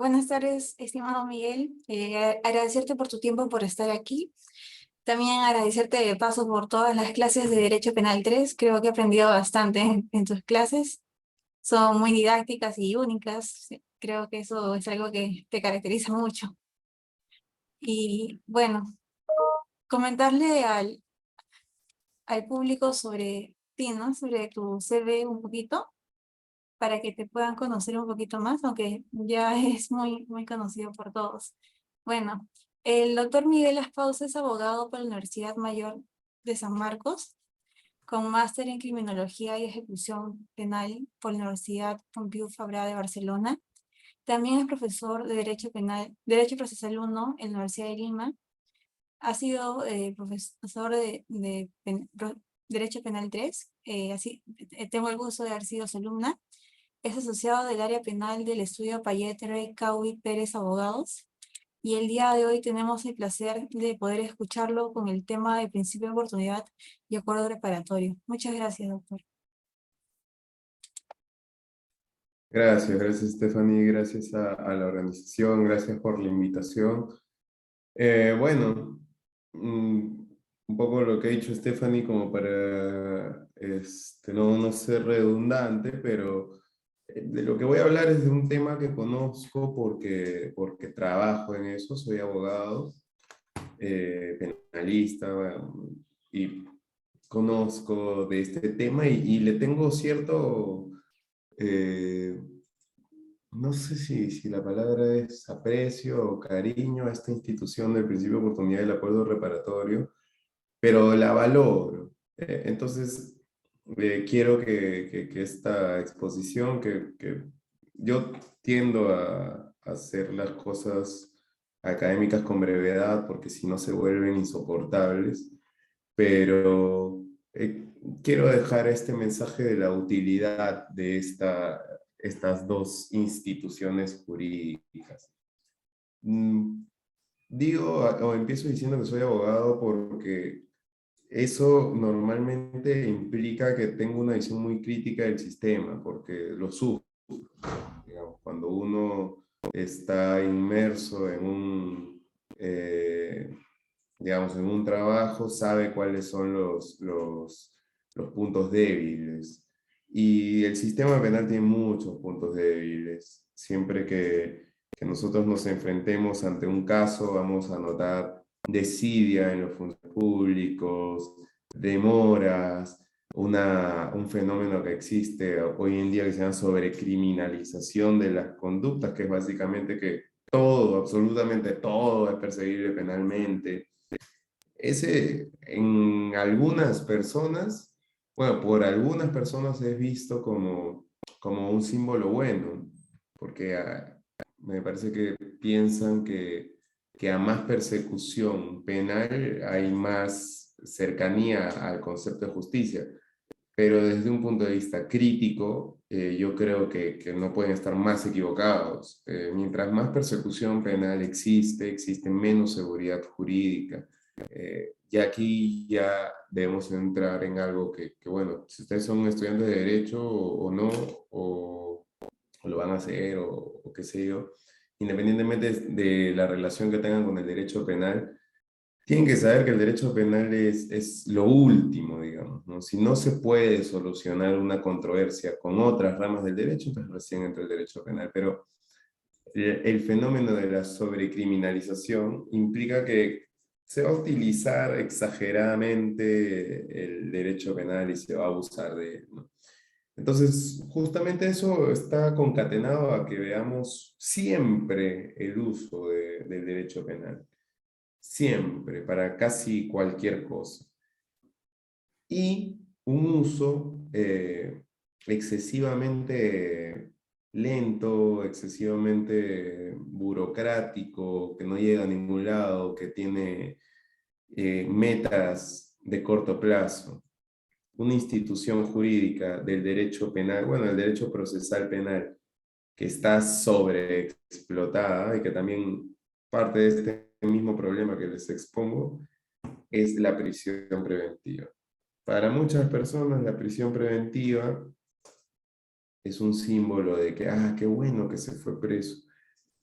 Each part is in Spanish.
Buenas tardes, estimado Miguel. Agradecerte por tu tiempo, por estar aquí. También agradecerte de paso por todas las clases de Derecho Penal 3. Creo que he aprendido bastante en tus clases. Son muy didácticas y únicas. Sí, creo que eso es algo que te caracteriza mucho. Y bueno, comentarle al público sobre ti, ¿no? Sobre tu CV un poquito, para que te puedan conocer un poquito más, aunque ya es muy conocido por todos. Bueno, el doctor Miguel Aspaus es abogado por la Universidad Mayor de San Marcos, con máster en Criminología y Ejecución Penal por la Universidad Pompeu Fabra de Barcelona. También es profesor de Derecho Penal, Derecho Procesal 1 en la Universidad de Lima. Ha sido profesor de Derecho Penal 3. Tengo el gusto de haber sido su alumna. Es asociado del área penal del estudio Payet, Rey, Cauy, Pérez Abogados. Y el día de hoy tenemos el placer de poder escucharlo con el tema de principio de oportunidad y acuerdo preparatorio. Muchas gracias, doctor. Gracias Stephanie, gracias a la organización, gracias por la invitación. Bueno, un poco lo que ha dicho Stephanie como para no ser redundante, pero de lo que voy a hablar es de un tema que conozco porque trabajo en eso, soy abogado, penalista, bueno, y conozco de este tema y le tengo cierto... eh, no sé si la palabra es aprecio o cariño a esta institución del principio de oportunidad del acuerdo reparatorio, pero la valoro. Entonces, quiero que esta exposición, que yo tiendo a hacer las cosas académicas con brevedad, porque si no se vuelven insoportables, pero quiero dejar este mensaje de la utilidad de estas dos instituciones jurídicas. Mm, Digo, o empiezo diciendo que soy abogado porque eso normalmente implica que tengo una visión muy crítica del sistema, porque lo sufro. Digamos, cuando uno está inmerso en digamos, en un trabajo, sabe cuáles son los puntos débiles. Y el sistema penal tiene muchos puntos débiles. Siempre que nosotros nos enfrentemos ante un caso, vamos a notar desidia en los fondos públicos, demoras, un fenómeno que existe hoy en día que se llama sobrecriminalización de las conductas, que es básicamente que todo, absolutamente todo es perseguible penalmente. Ese en algunas personas, bueno, por algunas personas es visto como un símbolo bueno, porque me parece que piensan que a más persecución penal hay más cercanía al concepto de justicia. Pero desde un punto de vista crítico, yo creo que no pueden estar más equivocados. Mientras más persecución penal existe menos seguridad jurídica. Y aquí ya debemos entrar en algo bueno, si ustedes son estudiantes de Derecho o no, o lo van a hacer, o qué sé yo, independientemente de la relación que tengan con el derecho penal, tienen que saber que el derecho penal es lo último, digamos, ¿no? Si no se puede solucionar una controversia con otras ramas del derecho, pues recién entra el derecho penal. Pero el fenómeno de la sobrecriminalización implica que se va a utilizar exageradamente el derecho penal y se va a abusar de él, ¿no? Entonces, justamente eso está concatenado a que veamos siempre el uso del derecho penal. Siempre, para casi cualquier cosa. Y un uso excesivamente lento, excesivamente burocrático, que no llega a ningún lado, que tiene metas de corto plazo. Una institución jurídica del derecho penal, bueno, el derecho procesal penal, que está sobreexplotada y que también parte de este mismo problema que les expongo es la prisión preventiva. Para muchas personas la prisión preventiva es un símbolo de que, qué bueno que se fue preso.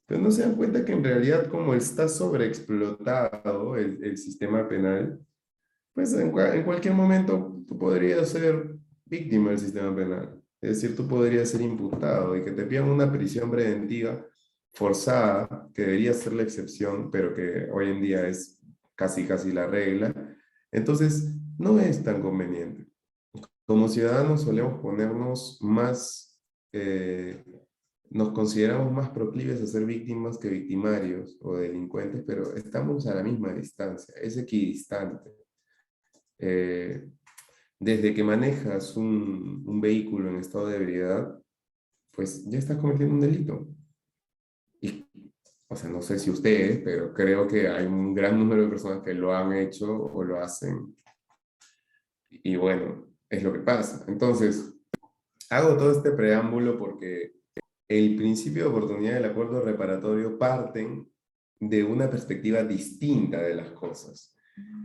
pero no se dan cuenta que en realidad como está sobreexplotado el sistema penal, pues en cualquier momento tú podrías ser víctima del sistema penal. Es decir, tú podrías ser imputado y que te pidan una prisión preventiva forzada, que debería ser la excepción, pero que hoy en día es casi casi la regla. Entonces, no es tan conveniente. Como ciudadanos solemos ponernos más, nos consideramos más proclives a ser víctimas que victimarios o delincuentes, pero estamos a la misma distancia, es equidistante. Eh, Desde que manejas un vehículo en estado de ebriedad, pues ya estás cometiendo un delito. Y, o sea, no sé si ustedes, pero creo que hay un gran número de personas que lo han hecho o lo hacen. Y bueno, es lo que pasa. Entonces, hago todo este preámbulo porque el principio de oportunidad del acuerdo reparatorio parten de una perspectiva distinta de las cosas.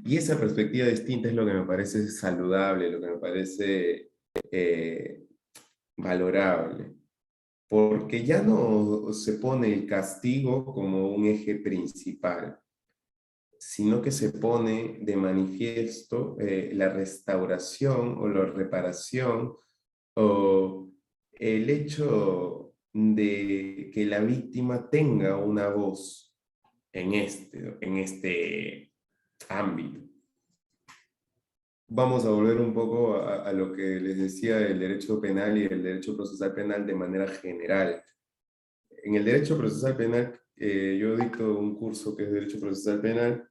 Y esa perspectiva distinta es lo que me parece saludable, lo que me parece eh, valorable, porque ya no se pone el castigo como un eje principal, sino que se pone de manifiesto la restauración o la reparación o el hecho de que la víctima tenga una voz en este ámbito. Vamos a volver un poco a lo que les decía del derecho penal y del derecho procesal penal de manera general. En el derecho procesal penal, yo dicto un curso que es Derecho Procesal Penal.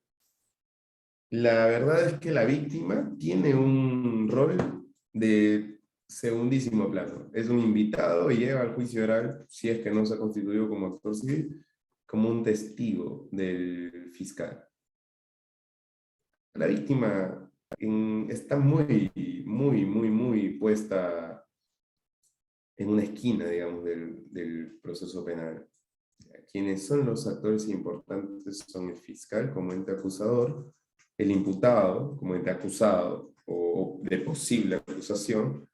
La verdad es que la víctima tiene un rol de segundísimo plano. Es un invitado y llega al juicio oral, si es que no se ha constituido como actor civil, como un testigo del fiscal. La víctima está muy puesta en una esquina, digamos, del proceso penal. Quienes son los actores importantes son el fiscal como ente acusador, el imputado como ente acusado o de posible acusación,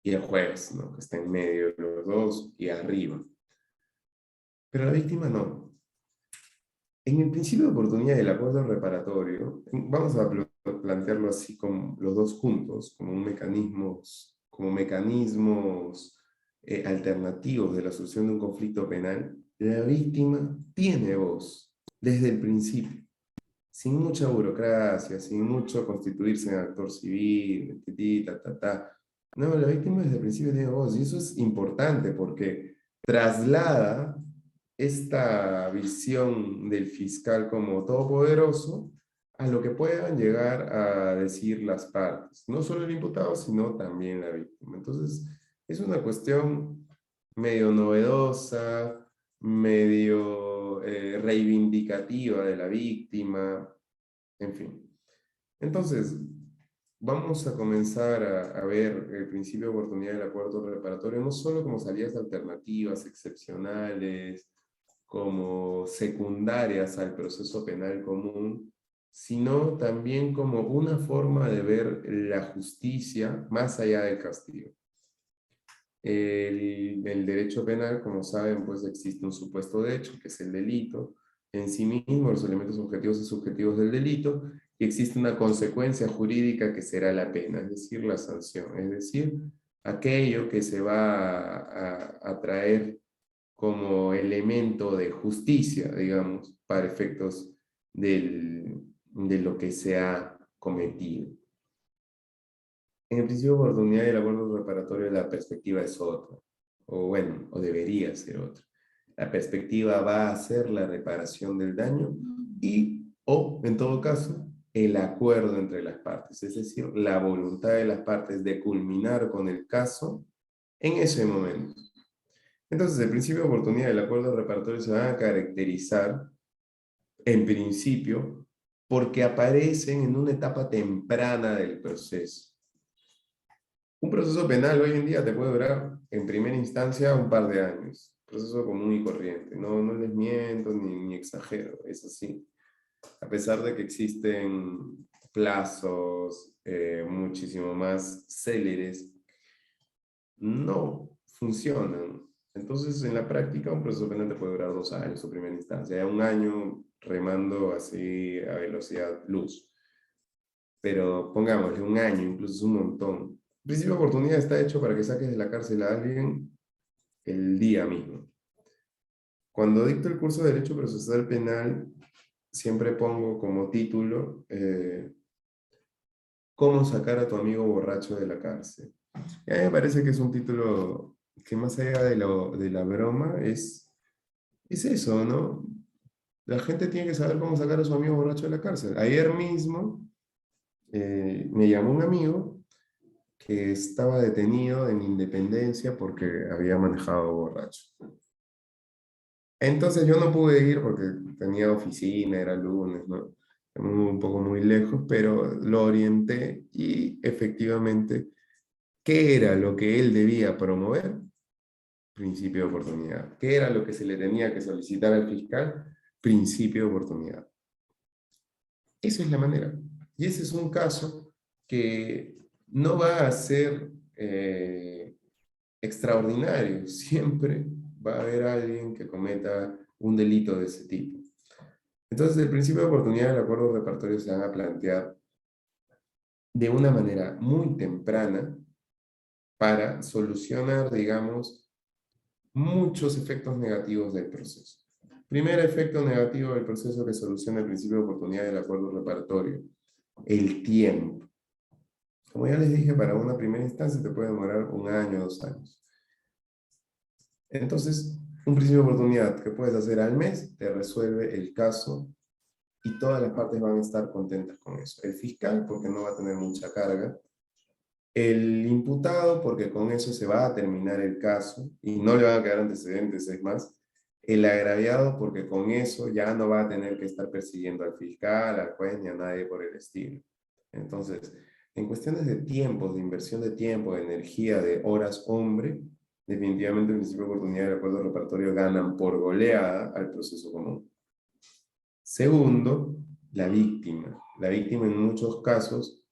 y el juez, ¿no? Que está en medio de los dos y arriba. Pero la víctima no. En el principio de oportunidad del acuerdo reparatorio, vamos a plantearlo así como los dos juntos, como mecanismos alternativos de la solución de un conflicto penal. La víctima tiene voz desde el principio, sin mucha burocracia, sin mucho constituirse en actor civil, No, la víctima desde el principio tiene voz, y eso es importante porque traslada esta visión del fiscal como todopoderoso a lo que puedan llegar a decir las partes, no solo el imputado, sino también la víctima. Entonces, es una cuestión medio novedosa, medio reivindicativa de la víctima, en fin. Entonces, vamos a comenzar a ver el principio de oportunidad del acuerdo reparatorio no solo como salidas alternativas, excepcionales, como secundarias al proceso penal común, sino también como una forma de ver la justicia más allá del castigo. El derecho penal, como saben, pues existe un supuesto de hecho, que es el delito, en sí mismo, los elementos objetivos y subjetivos del delito, y existe una consecuencia jurídica que será la pena, es decir, la sanción, es decir, aquello que se va a traer como elemento de justicia, digamos, para efectos de lo que se ha cometido. En el principio de oportunidad del acuerdo reparatorio la perspectiva es otra, o bueno, o debería ser otra. La perspectiva va a ser la reparación del daño y, o en todo caso, el acuerdo entre las partes, es decir, la voluntad de las partes de culminar con el caso en ese momento. Entonces, el principio de oportunidad del acuerdo reparatorio se va a caracterizar, en principio, porque aparecen en una etapa temprana del proceso. Un proceso penal hoy en día te puede durar, en primera instancia, un par de años. Proceso común y corriente. No, no les miento ni exagero, es así. A pesar de que existen plazos muchísimo más céleres, no funcionan. Entonces, en la práctica, un proceso penal te puede durar 2 años, su primera instancia, ya un año remando así a velocidad luz. Pero pongámosle un año, incluso es un montón. El principio de oportunidad está hecho para que saques de la cárcel a alguien el día mismo. Cuando dicto el curso de Derecho Procesal Penal, siempre pongo como título ¿Cómo sacar a tu amigo borracho de la cárcel? Y a mí me parece que es un título que más allá de la broma es eso, ¿no? La gente tiene que saber cómo sacar a su amigo borracho de la cárcel. Ayer mismo me llamó un amigo que estaba detenido en Independencia porque había manejado borracho. Entonces yo no pude ir porque tenía oficina, era lunes, ¿no? Un poco muy lejos, pero lo orienté y efectivamente, ¿qué era lo que él debía promover? Principio de oportunidad. ¿Qué era lo que se le tenía que solicitar al fiscal? Principio de oportunidad. Esa es la manera. Y ese es un caso que no va a ser extraordinario. Siempre va a haber alguien que cometa un delito de ese tipo. Entonces, el principio de oportunidad del acuerdo reparatorio se van a plantear de una manera muy temprana para solucionar, digamos, muchos efectos negativos del proceso. Primer efecto negativo del proceso que soluciona el principio de oportunidad del acuerdo reparatorio, el tiempo. Como ya les dije, para una primera instancia te puede demorar 1 año, 2 años. Entonces, un principio de oportunidad que puedes hacer al mes te resuelve el caso y todas las partes van a estar contentas con eso. El fiscal, porque no va a tener mucha carga. El imputado, porque con eso se va a terminar el caso y no le van a quedar antecedentes, es más. El agraviado, porque con eso ya no va a tener que estar persiguiendo al fiscal, al juez ni a nadie por el estilo. Entonces, en cuestiones de tiempo, de inversión de tiempo, de energía, de horas hombre, definitivamente el principio de oportunidad y el acuerdo reparatorio ganan por goleada al proceso común. Segundo, la víctima. La víctima en muchos casos,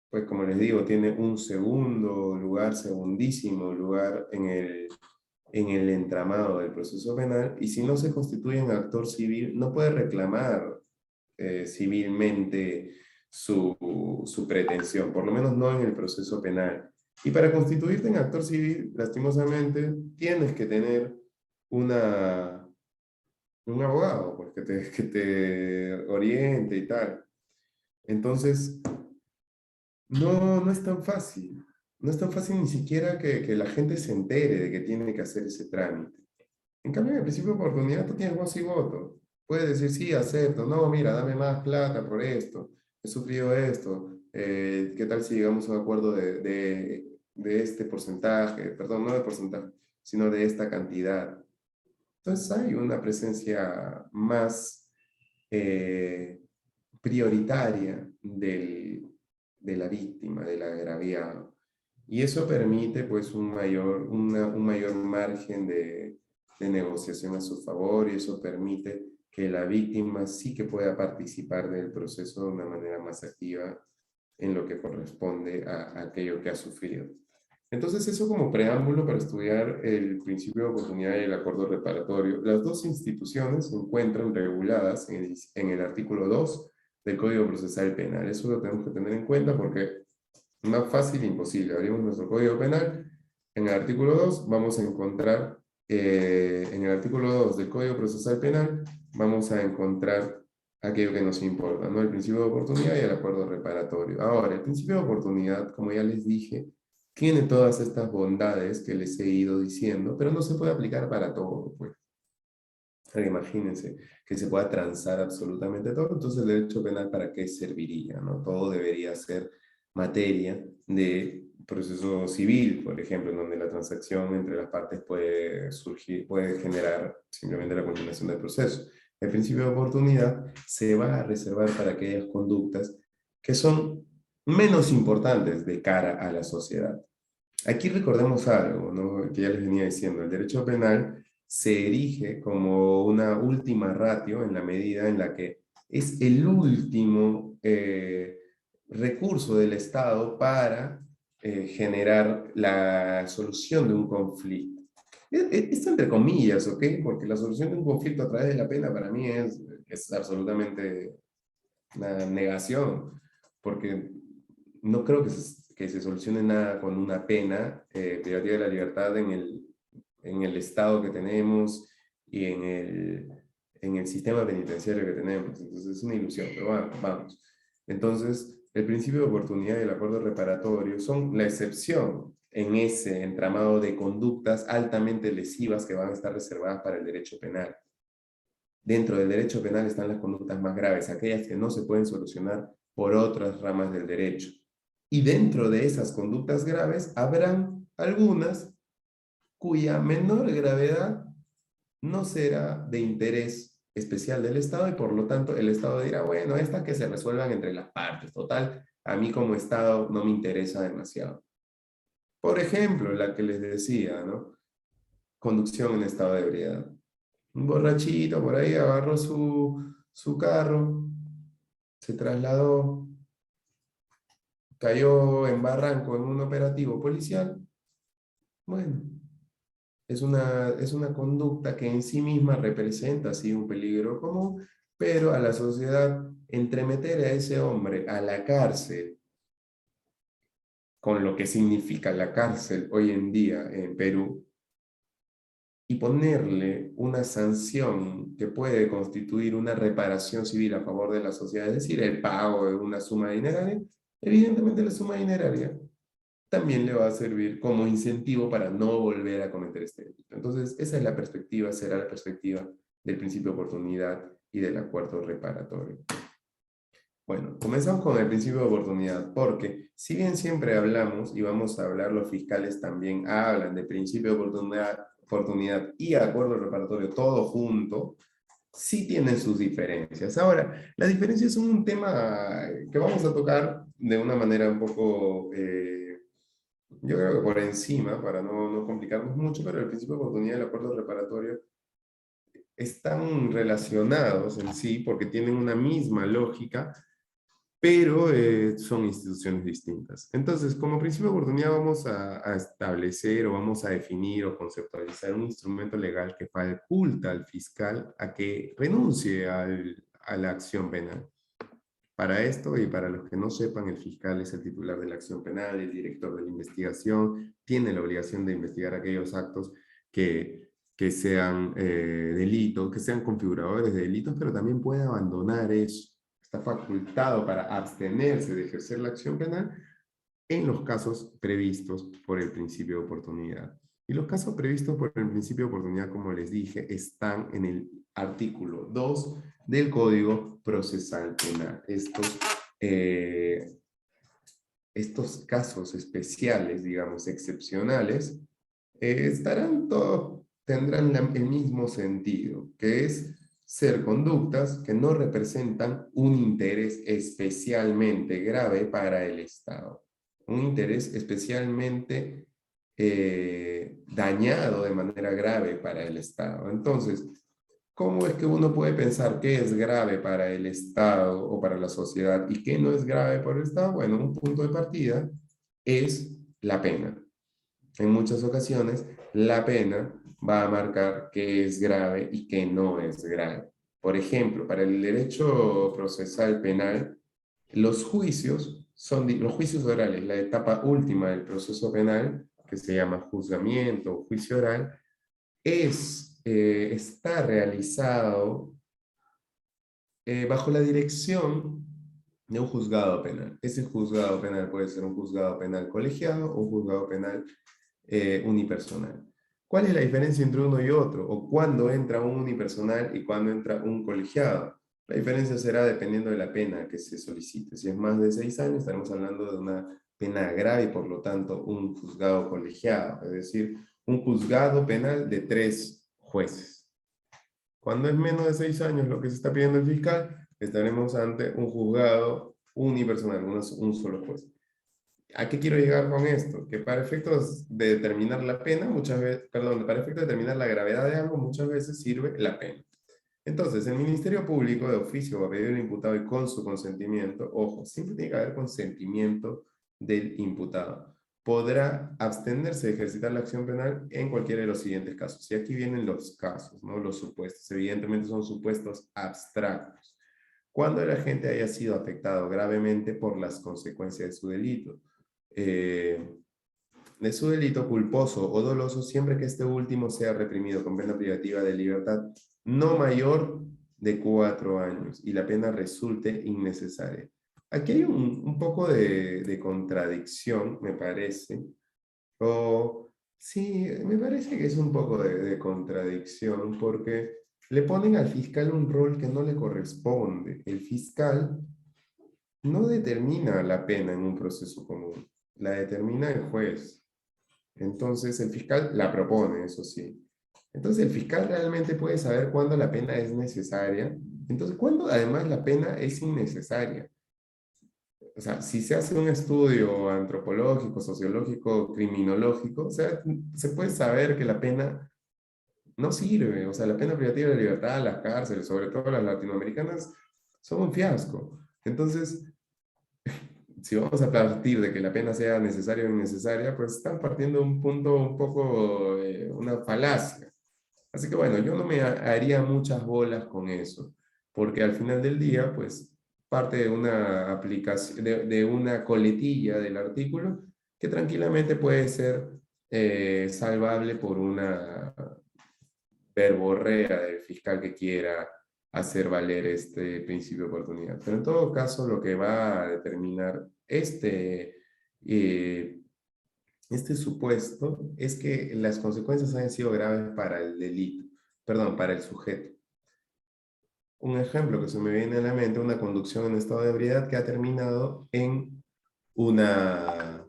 pues como les digo, tiene un segundo lugar, segundísimo lugar en el entramado del proceso penal, y si no se constituye en actor civil, no puede reclamar civilmente su pretensión, por lo menos no en el proceso penal. Y para constituirte en actor civil, lastimosamente, tienes que tener una, un abogado, pues, que te oriente y tal. Entonces, no es tan fácil. No es tan fácil ni siquiera que la gente se entere de que tiene que hacer ese trámite. En cambio, en el principio de oportunidad tú tienes voz y voto. Puedes decir, sí, acepto. No, mira, dame más plata por esto. He sufrido esto. ¿Qué tal si llegamos a un acuerdo de este porcentaje? Perdón, no de porcentaje, sino de esta cantidad. Entonces hay una presencia más eh, prioritaria de la víctima, del agraviado. Y eso permite pues un mayor margen de negociación a su favor, y eso permite que la víctima sí que pueda participar del proceso de una manera más activa en lo que corresponde a aquello que ha sufrido. Entonces, eso como preámbulo para estudiar el principio de oportunidad y el acuerdo reparatorio. Las dos instituciones se encuentran reguladas en el artículo 2 del Código Procesal Penal. Eso lo tenemos que tener en cuenta porque más fácil imposible. Abrimos nuestro Código Penal. En el artículo 2 vamos a encontrar, en el artículo 2 del Código Procesal Penal, vamos a encontrar aquello que nos importa, ¿no? El principio de oportunidad y el acuerdo reparatorio. Ahora, el principio de oportunidad, como ya les dije, tiene todas estas bondades que les he ido diciendo, pero no se puede aplicar para todo, pues. Ahora, imagínense que se pueda transar absolutamente todo, entonces el derecho penal, ¿para qué serviría? ¿No? Todo debería ser materia de proceso civil, por ejemplo, en donde la transacción entre las partes puede surgir, puede generar simplemente la continuación del proceso. El principio de oportunidad se va a reservar para aquellas conductas que son menos importantes de cara a la sociedad. Aquí recordemos algo, ¿no? Que ya les venía diciendo, el derecho penal se erige como una última ratio en la medida en la que es el último recurso del Estado para generar la solución de un conflicto. Esto entre comillas, ¿ok? Porque la solución de un conflicto a través de la pena para mí es absolutamente una negación, porque no creo que se solucione nada con una pena privativa de la libertad en el Estado que tenemos y en el sistema penitenciario que tenemos. Entonces es una ilusión, pero vamos. Entonces, el principio de oportunidad y el acuerdo reparatorio son la excepción en ese entramado de conductas altamente lesivas que van a estar reservadas para el derecho penal. Dentro del derecho penal están las conductas más graves, aquellas que no se pueden solucionar por otras ramas del derecho. Y dentro de esas conductas graves habrán algunas cuya menor gravedad no será de interés especial del Estado y por lo tanto el Estado dirá, bueno, estas que se resuelvan entre las partes, total, a mí como Estado no me interesa demasiado. Por ejemplo, la que les decía, ¿no? Conducción en estado de ebriedad. Un borrachito por ahí agarró su carro, se trasladó, cayó en barranco en un operativo policial. Bueno, es una conducta que en sí misma representa así un peligro común, pero a la sociedad entremeter a ese hombre a la cárcel, con lo que significa la cárcel hoy en día en Perú, y ponerle una sanción que puede constituir una reparación civil a favor de la sociedad, es decir, el pago de una suma dineraria, evidentemente la suma dineraria también le va a servir como incentivo para no volver a cometer este delito. Entonces, esa es la perspectiva, será la perspectiva del principio de oportunidad y del acuerdo reparatorio. Bueno, comenzamos con el principio de oportunidad, porque si bien siempre hablamos, y vamos a hablar, los fiscales también hablan de principio de oportunidad y acuerdo reparatorio, todo junto, sí tienen sus diferencias. Ahora, las diferencias son un tema que vamos a tocar de una manera un poco, yo creo que por encima, para no complicarnos mucho, pero el principio de oportunidad y el acuerdo reparatorio están relacionados en sí porque tienen una misma lógica, pero son instituciones distintas. Entonces, como principio de oportunidad vamos a establecer o vamos a definir o conceptualizar un instrumento legal que faculta al fiscal a que renuncie a la acción penal. Para esto, y para los que no sepan, el fiscal es el titular de la acción penal, el director de la investigación, tiene la obligación de investigar aquellos actos que sean delitos, que sean configuradores de delitos, pero también puede abandonar eso. Está facultado para abstenerse de ejercer la acción penal en los casos previstos por el principio de oportunidad. Y los casos previstos por el principio de oportunidad, como les dije, están en el artículo 2 del Código Procesal Penal. Estos casos especiales, digamos, excepcionales, tendrán el mismo sentido, que es ser conductas que no representan un interés especialmente grave para el Estado, un interés especialmente dañado de manera grave para el Estado. Entonces, ¿cómo es que uno puede pensar qué es grave para el Estado o para la sociedad y qué no es grave para el Estado? Bueno, un punto de partida es la pena. En muchas ocasiones, la pena va a marcar qué es grave y qué no es grave. Por ejemplo, para el derecho procesal penal, los juicios orales, la etapa última del proceso penal, que se llama juzgamiento o juicio oral, está realizado bajo la dirección de un juzgado penal. Ese juzgado penal puede ser un juzgado penal colegiado o un juzgado penal unipersonal. ¿Cuál es la diferencia entre uno y otro? ¿O cuándo entra un unipersonal y cuándo entra un colegiado? La diferencia será dependiendo de la pena que se solicite. Si es más de 6 años, estaremos hablando de una pena grave y por lo tanto un juzgado colegiado, es decir, un juzgado penal de 3 jueces. Cuando es menos de 6 años lo que se está pidiendo el fiscal, estaremos ante un juzgado unipersonal, un solo juez. ¿A qué quiero llegar con esto? Que para efectos de determinar la pena, para efectos de determinar la gravedad de algo, muchas veces sirve la pena. Entonces, el Ministerio Público de oficio va a pedir al imputado y con su consentimiento, ojo, siempre tiene que haber consentimiento del imputado. podrá abstenerse de ejercitar la acción penal en cualquiera de los siguientes casos. Y aquí vienen los casos, ¿no? Los supuestos. Evidentemente son supuestos abstractos. Cuando el agente haya sido afectado gravemente por las consecuencias de su delito. De su delito culposo o doloso, siempre que este último sea reprimido con pena privativa de libertad no mayor de 4 años y la pena resulte innecesaria. Aquí hay un poco de contradicción, me parece, o sí, me parece que es un poco de contradicción porque le ponen al fiscal un rol que no le corresponde. El fiscal no determina la pena en un proceso común, la determina el juez. Entonces el fiscal la propone, eso sí. Entonces el fiscal realmente puede saber cuándo la pena es necesaria. Entonces, ¿cuándo además la pena es innecesaria? O sea, si se hace un estudio antropológico, sociológico, criminológico, o sea, se puede saber que la pena no sirve. O sea, la pena privativa de libertad, las cárceles, sobre todo las latinoamericanas, son un fiasco. Entonces, si vamos a partir de que la pena sea necesaria o innecesaria, pues están partiendo de un punto un poco, una falacia. Así que bueno, yo no me haría muchas bolas con eso, porque al final del día, pues parte de una aplicación, de una coletilla del artículo que tranquilamente puede ser salvable por una verborrea del fiscal que quiera hacer valer este principio de oportunidad. Pero en todo caso, lo que va a determinar eh, este supuesto es que las consecuencias han sido graves para el delito, perdón, para el sujeto. Un ejemplo que se me viene a la mente, una conducción en estado de ebriedad que ha terminado en una,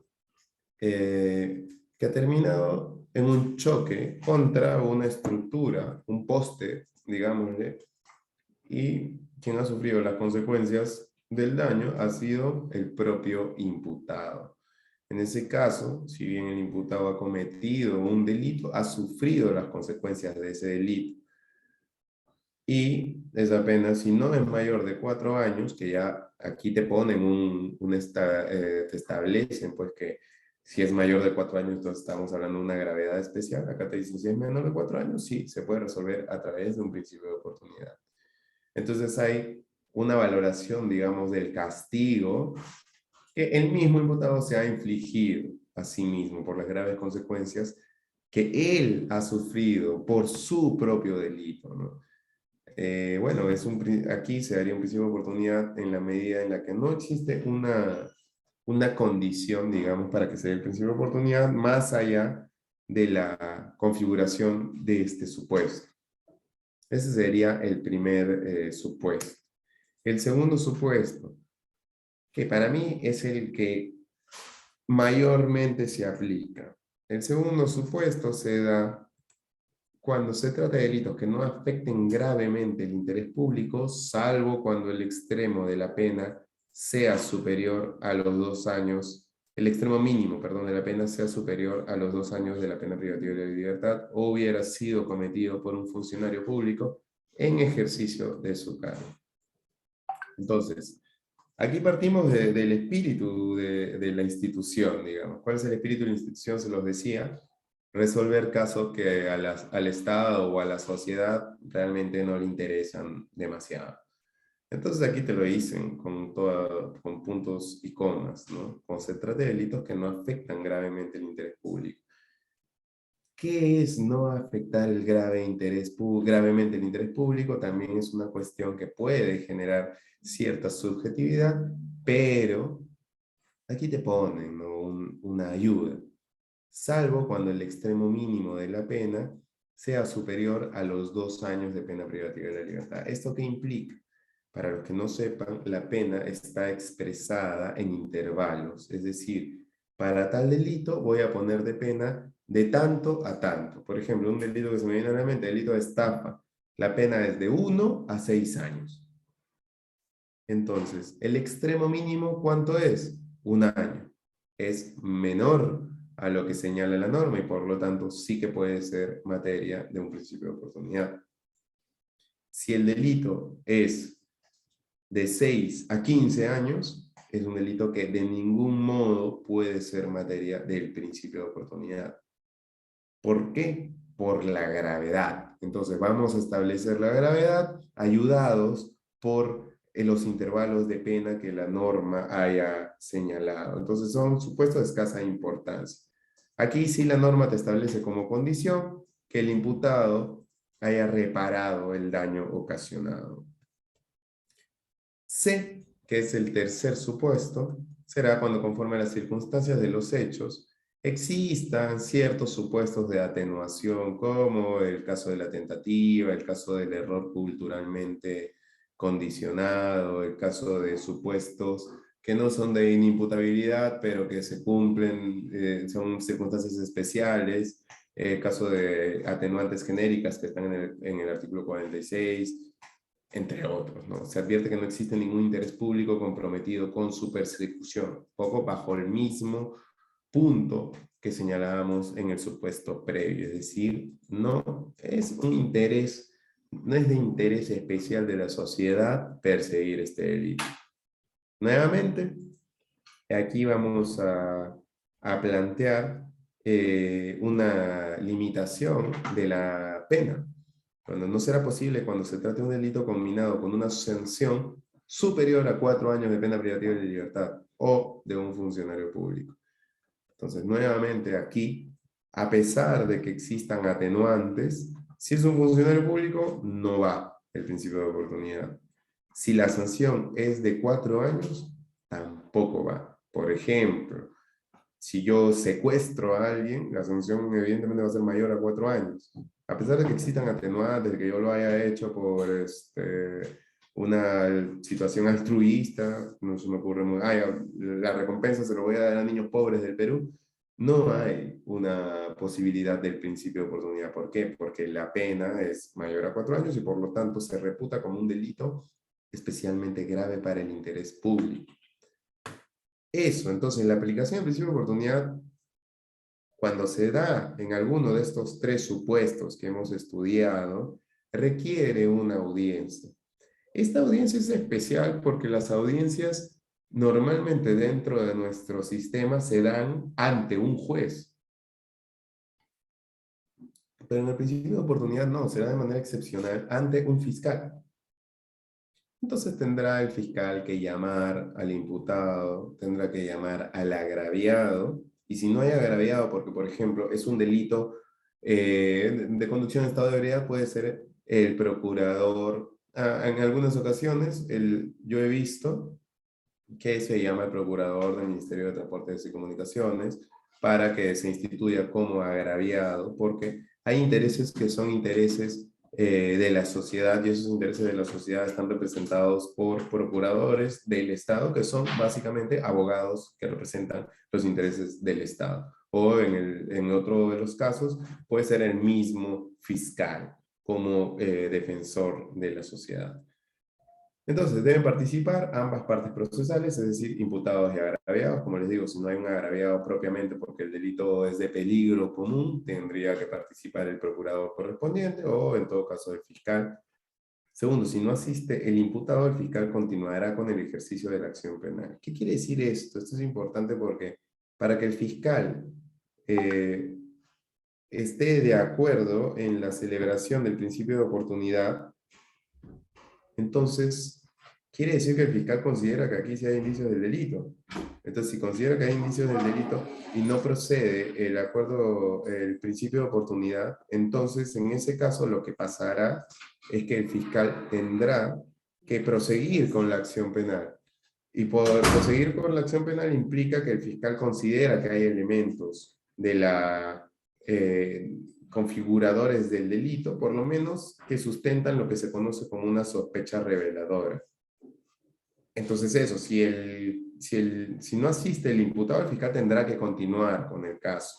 que ha terminado en un choque contra una estructura, un poste, digámosle, y quien ha sufrido las consecuencias del daño ha sido el propio imputado. En ese caso, si bien el imputado ha cometido un delito, ha sufrido las consecuencias de ese delito. Y esa pena, si no es mayor de 4 años, que ya aquí te ponen te establecen pues que si es mayor de 4 años, entonces estamos hablando de una gravedad especial. Acá te dicen, si es menor de 4 años, sí, se puede resolver a través de un principio de oportunidad. Entonces hay una valoración, digamos, del castigo que el mismo imputado se ha infligido a sí mismo por las graves consecuencias que él ha sufrido por su propio delito, ¿no? Bueno, aquí se daría un principio de oportunidad en la medida en la que no existe una condición, digamos, para que se dé el principio de oportunidad más allá de la configuración de este supuesto. Ese sería el primer supuesto. El segundo supuesto, que para mí es el que mayormente se aplica. El segundo supuesto se da cuando se trata de delitos que no afecten gravemente el interés público, salvo cuando el extremo de la pena sea superior a los 2 años, el extremo mínimo, perdón, de la pena sea superior a los 2 años de la pena privativa de libertad o hubiera sido cometido por un funcionario público en ejercicio de su cargo. Entonces, aquí partimos del espíritu de la institución, digamos. ¿Cuál es el espíritu de la institución? Se los decía, resolver casos que al Estado o a la sociedad realmente no le interesan demasiado. Entonces aquí te lo dicen con puntos y comas, ¿no? Cuando se trata de delitos que no afectan gravemente el interés público. ¿Qué es no afectar gravemente el interés público? También es una cuestión que puede generar cierta subjetividad, pero aquí te ponen, ¿no? Una ayuda, salvo cuando el extremo mínimo de la pena sea superior a los 2 años de pena privativa de la libertad. ¿Esto qué implica? Para los que no sepan, la pena está expresada en intervalos, es decir, para tal delito voy a poner de pena de tanto a tanto. Por ejemplo, un delito que se me viene a la mente, delito de estafa, la pena es de 1 a 6 años. Entonces, el extremo mínimo, ¿cuánto es? 1 año. Es menor a lo que señala la norma y por lo tanto sí que puede ser materia de un principio de oportunidad. Si el delito es de 6 a 15 años, es un delito que de ningún modo puede ser materia del principio de oportunidad. ¿Por qué? Por la gravedad. Entonces vamos a establecer la gravedad ayudados por los intervalos de pena que la norma haya señalado. Entonces son supuestos de escasa importancia. Aquí sí la norma te establece como condición que el imputado haya reparado el daño ocasionado. C, que es el tercer supuesto, será cuando conforme a las circunstancias de los hechos existan ciertos supuestos de atenuación, como el caso de la tentativa, el caso del error culturalmente condicionado, el caso de supuestos que no son de inimputabilidad, pero que se cumplen, son circunstancias especiales, el caso de atenuantes genéricas que están en el artículo 46, entre otros, ¿no? Se advierte que no existe ningún interés público comprometido con su persecución, poco bajo el mismo punto que señalábamos en el supuesto previo, es decir, no es un interés, no es de interés especial de la sociedad perseguir este delito. Nuevamente, aquí vamos a plantear una limitación de la pena. Cuando no será posible cuando se trate de un delito combinado con una sanción superior a 4 años de pena privativa de libertad o de un funcionario público. Entonces, nuevamente aquí, a pesar de que existan atenuantes, si es un funcionario público, no va el principio de oportunidad. Si la sanción es de 4 años, tampoco va. Por ejemplo, si yo secuestro a alguien, la sanción evidentemente va a ser mayor a 4 años. A pesar de que existan atenuantes, de que yo lo haya hecho por una situación altruista, no se me ocurre muy, la recompensa se lo voy a dar a niños pobres del Perú, no hay una posibilidad del principio de oportunidad. ¿Por qué? Porque la pena es mayor a 4 años y por lo tanto se reputa como un delito especialmente grave para el interés público. Eso, entonces, la aplicación del principio de oportunidad, cuando se da en alguno de estos 3 supuestos que hemos estudiado, requiere una audiencia. Esta audiencia es especial porque las audiencias normalmente dentro de nuestro sistema se dan ante un juez. Pero en el principio de oportunidad no, será de manera excepcional ante un fiscal. Entonces tendrá el fiscal que llamar al imputado, tendrá que llamar al agraviado, y si no hay agraviado, porque por ejemplo es un delito de conducción en estado de ebriedad, puede ser el procurador. En algunas ocasiones yo he visto que se llama el procurador del Ministerio de Transportes y Comunicaciones para que se instituya como agraviado, porque hay intereses que son intereses de la sociedad, y esos intereses de la sociedad están representados por procuradores del Estado, que son básicamente abogados que representan los intereses del Estado. O en otro de los casos puede ser el mismo fiscal como defensor de la sociedad. Entonces, deben participar ambas partes procesales, es decir, imputados y agraviados. Como les digo, si no hay un agraviado propiamente porque el delito es de peligro común, tendría que participar el procurador correspondiente o, en todo caso, el fiscal. Segundo, si no asiste el imputado, el fiscal continuará con el ejercicio de la acción penal. ¿Qué quiere decir esto? Esto es importante porque para que el fiscal esté de acuerdo en la celebración del principio de oportunidad, entonces quiere decir que el fiscal considera que aquí sí hay indicios del delito. Entonces, si considera que hay indicios del delito y no procede el acuerdo, el principio de oportunidad, entonces en ese caso lo que pasará es que el fiscal tendrá que proseguir con la acción penal. Y por proseguir con la acción penal implica que el fiscal considera que hay elementos de la configuradores del delito, por lo menos que sustentan lo que se conoce como una sospecha reveladora. Entonces eso, si no asiste el imputado, el fiscal tendrá que continuar con el caso.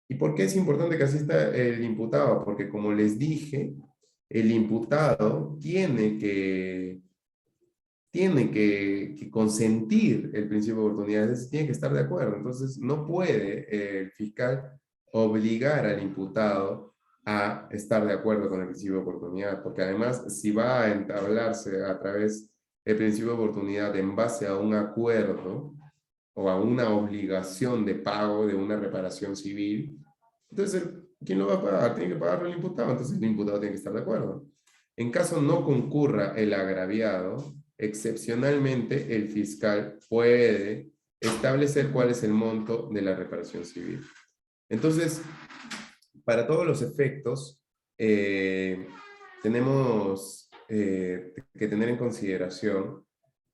¿Y por qué es importante que asista el imputado? Porque como les dije, el imputado tiene que consentir el principio de oportunidad, es decir, tiene que estar de acuerdo. Entonces no puede el fiscal obligar al imputado a estar de acuerdo con el principio de oportunidad, porque además si va a entablarse a través el principio de oportunidad en base a un acuerdo o a una obligación de pago de una reparación civil, entonces, ¿quién lo va a pagar? Tiene que pagarlo el imputado, entonces el imputado tiene que estar de acuerdo. En caso no concurra el agraviado, excepcionalmente el fiscal puede establecer cuál es el monto de la reparación civil. Entonces, para todos los efectos, tenemos que tener en consideración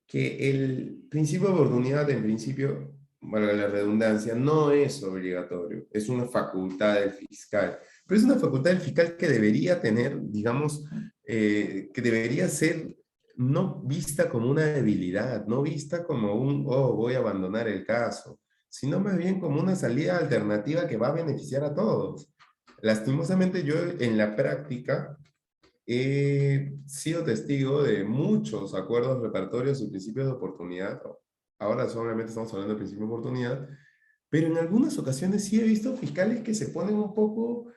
que el principio de oportunidad, en principio, valga la redundancia, no es obligatorio, es una facultad del fiscal, pero es una facultad del fiscal que debería tener, digamos, que debería ser no vista como una debilidad, no vista como un, oh, voy a abandonar el caso, sino más bien como una salida alternativa que va a beneficiar a todos. Lastimosamente yo en la práctica he sido testigo de muchos acuerdos reparatorios y principios de oportunidad. Ahora solamente estamos hablando del principio de oportunidad, pero en algunas ocasiones sí he visto fiscales que se ponen un poco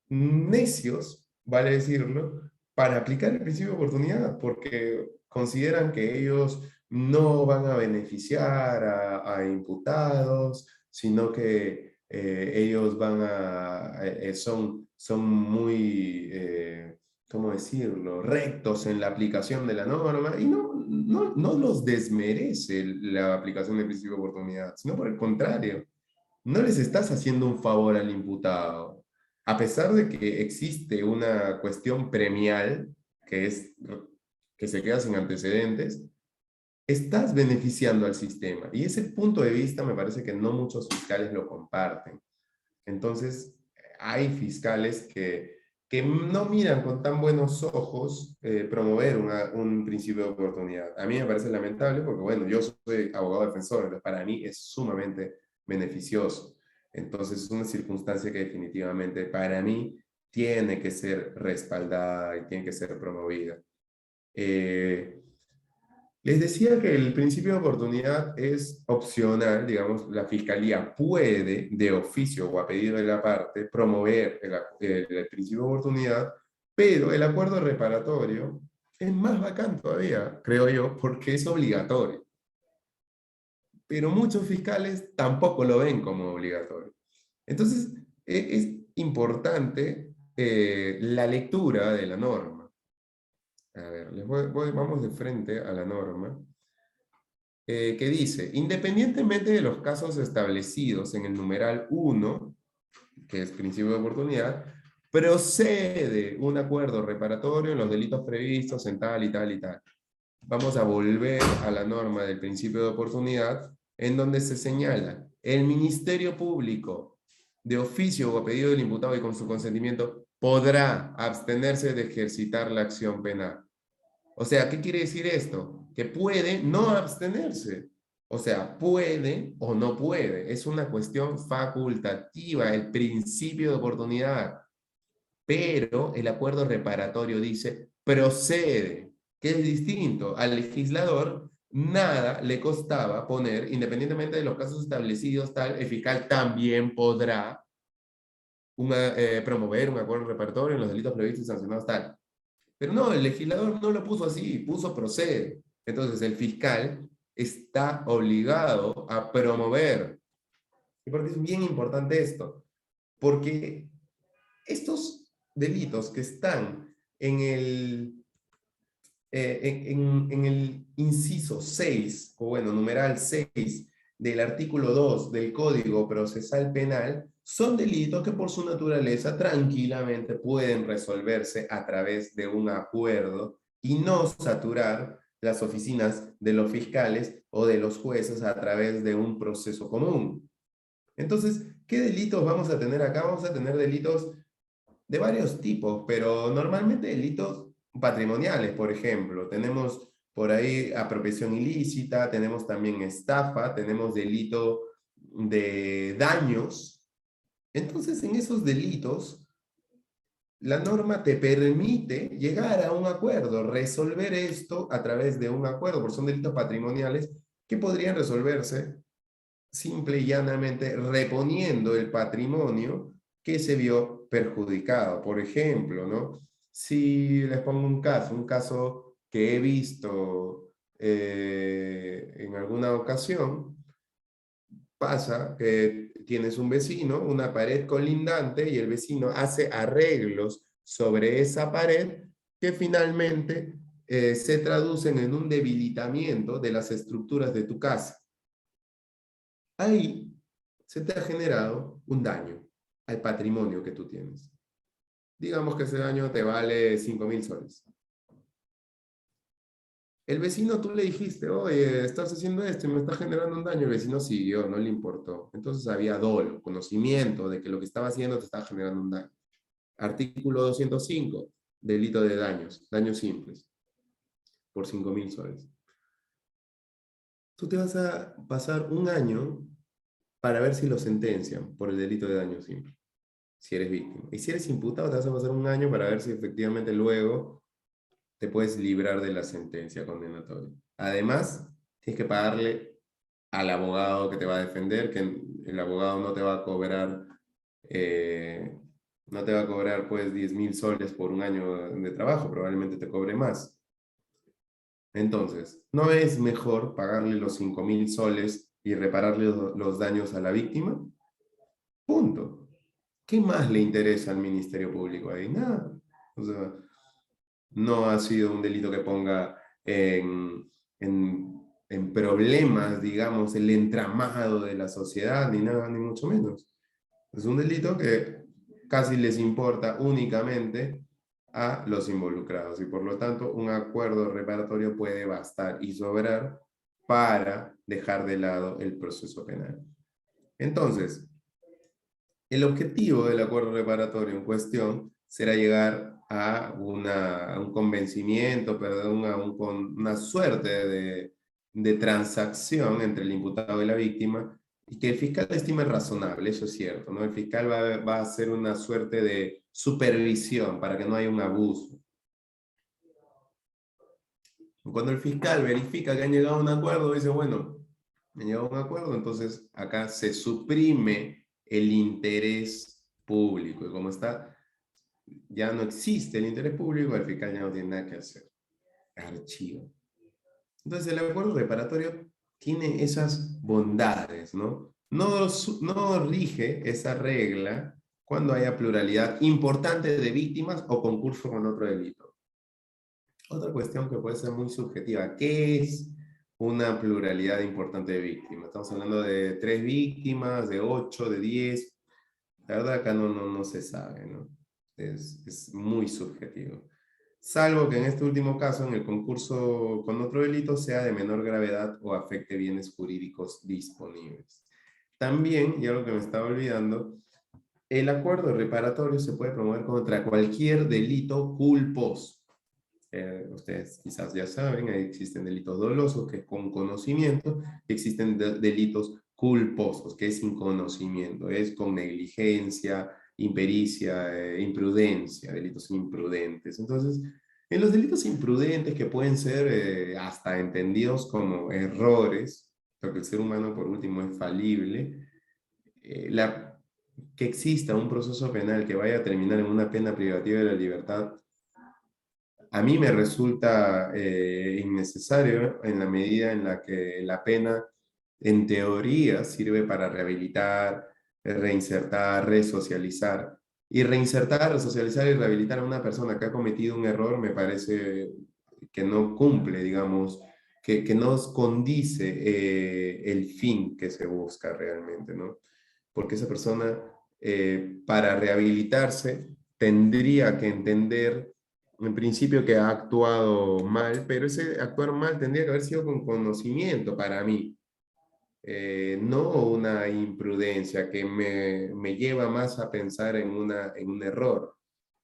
necios, vale decirlo, para aplicar el principio de oportunidad, porque consideran que ellos no van a beneficiar a imputados, sino que ellos van son muy, ¿cómo decirlo?, rectos en la aplicación de la norma, y no los desmerece la aplicación del principio de oportunidad, sino por el contrario, no les estás haciendo un favor al imputado. A pesar de que existe una cuestión premial, que es que se queda sin antecedentes, estás beneficiando al sistema. Y ese punto de vista me parece que no muchos fiscales lo comparten. Entonces, hay fiscales que no miran con tan buenos ojos promover un principio de oportunidad. A mí me parece lamentable porque, bueno, yo soy abogado defensor, entonces para mí es sumamente beneficioso. Entonces, es una circunstancia que definitivamente para mí tiene que ser respaldada y tiene que ser promovida. Eh, Les decía que el principio de oportunidad es opcional, digamos, la fiscalía puede, de oficio o a pedido de la parte, promover el principio de oportunidad, pero el acuerdo reparatorio es más bacán todavía, creo yo, porque es obligatorio. Pero muchos fiscales tampoco lo ven como obligatorio. Entonces, es importante la lectura de la norma. A ver, vamos de frente a la norma. Que dice, independientemente de los casos establecidos en el numeral 1, que es principio de oportunidad, procede un acuerdo reparatorio en los delitos previstos en tal y tal y tal. Vamos a volver a la norma del principio de oportunidad, en donde se señala, el Ministerio Público, de oficio o a pedido del imputado y con su consentimiento, podrá abstenerse de ejercitar la acción penal. O sea, ¿qué quiere decir esto? Que puede no abstenerse. O sea, puede o no puede. Es una cuestión facultativa, el principio de oportunidad. Pero el acuerdo reparatorio dice procede, que es distinto. Al legislador nada le costaba poner, independientemente de los casos establecidos, tal, el fiscal también podrá promover un acuerdo reparatorio en los delitos previstos y sancionados, tal. Pero no, el legislador no lo puso así, puso procede. Entonces el fiscal está obligado a promover. ¿Y por qué es bien importante esto? Porque estos delitos que están en el inciso 6, o bueno, numeral 6 del artículo 2 del Código Procesal Penal, son delitos que por su naturaleza tranquilamente pueden resolverse a través de un acuerdo y no saturar las oficinas de los fiscales o de los jueces a través de un proceso común. Entonces, ¿qué delitos vamos a tener acá? Vamos a tener delitos de varios tipos, pero normalmente delitos patrimoniales, por ejemplo. Tenemos por ahí apropiación ilícita, tenemos también estafa, tenemos delito de daños. Entonces, en esos delitos, la norma te permite llegar a un acuerdo, resolver esto a través de un acuerdo, porque son delitos patrimoniales que podrían resolverse simple y llanamente reponiendo el patrimonio que se vio perjudicado. Por ejemplo, ¿no? Si les pongo un caso que he visto en alguna ocasión, pasa que tienes un vecino, una pared colindante, y el vecino hace arreglos sobre esa pared que finalmente se traducen en un debilitamiento de las estructuras de tu casa. Ahí se te ha generado un daño al patrimonio que tú tienes. Digamos que ese daño te vale 5.000 soles. El vecino, tú le dijiste, oye, estás haciendo esto y me está generando un daño. El vecino siguió, no le importó. Entonces había dolo, conocimiento de que lo que estaba haciendo te estaba generando un daño. Artículo 205, delito de daños simples, por 5.000 soles. Tú te vas a pasar un año para ver si lo sentencian por el delito de daño simple, si eres víctima. Y si eres imputado, te vas a pasar un año para ver si efectivamente luego te puedes librar de la sentencia condenatoria. Además, tienes que pagarle al abogado que te va a defender, que el abogado no te va a cobrar, no te va a cobrar pues 10.000 soles por un año de trabajo, probablemente te cobre más. Entonces, ¿no es mejor pagarle los 5.000 soles y repararle los daños a la víctima? Punto. ¿Qué más le interesa al Ministerio Público ahí? Nada. O sea, no ha sido un delito que ponga en problemas, digamos, el entramado de la sociedad, ni nada, ni mucho menos. Es un delito que casi les importa únicamente a los involucrados y por lo tanto un acuerdo reparatorio puede bastar y sobrar para dejar de lado el proceso penal. Entonces, el objetivo del acuerdo reparatorio en cuestión será llegar a un convencimiento, perdón, una suerte de transacción entre el imputado y la víctima, y que el fiscal estime razonable, eso es cierto, ¿no? El fiscal va a hacer una suerte de supervisión para que no haya un abuso. Cuando el fiscal verifica que han llegado a un acuerdo, dice, bueno, han llegado a un acuerdo, entonces acá se suprime el interés público. Y como está, ya no existe el interés público, el fiscal ya no tiene nada que hacer. Archivo. Entonces el acuerdo reparatorio tiene esas bondades, ¿no? No rige esa regla cuando haya pluralidad importante de víctimas o concurso con otro delito. Otra cuestión que puede ser muy subjetiva, ¿qué es una pluralidad importante de víctimas? Estamos hablando de 3 víctimas, de 8, de 10. La verdad acá no se sabe, ¿no? Es muy subjetivo. Salvo que en este último caso, en el concurso con otro delito, sea de menor gravedad o afecte bienes jurídicos disponibles. También, y algo que me estaba olvidando, el acuerdo reparatorio se puede promover contra cualquier delito culposo. Ustedes quizás ya saben, ahí existen delitos dolosos, que es con conocimiento, y existen delitos culposos, que es sin conocimiento, es con negligencia, impericia, imprudencia, delitos imprudentes. Entonces, en los delitos imprudentes, que pueden ser hasta entendidos como errores, porque el ser humano por último es falible, que exista un proceso penal que vaya a terminar en una pena privativa de la libertad, a mí me resulta innecesario en la medida en la que la pena, en teoría, sirve para rehabilitar, reinsertar, resocializar. Y reinsertar, resocializar y rehabilitar a una persona que ha cometido un error me parece que no cumple, digamos, que no condice el fin que se busca realmente, ¿no? Porque esa persona, para rehabilitarse, tendría que entender en principio que ha actuado mal, pero ese actuar mal tendría que haber sido con conocimiento para mí, no una imprudencia que me lleva más a pensar en un error.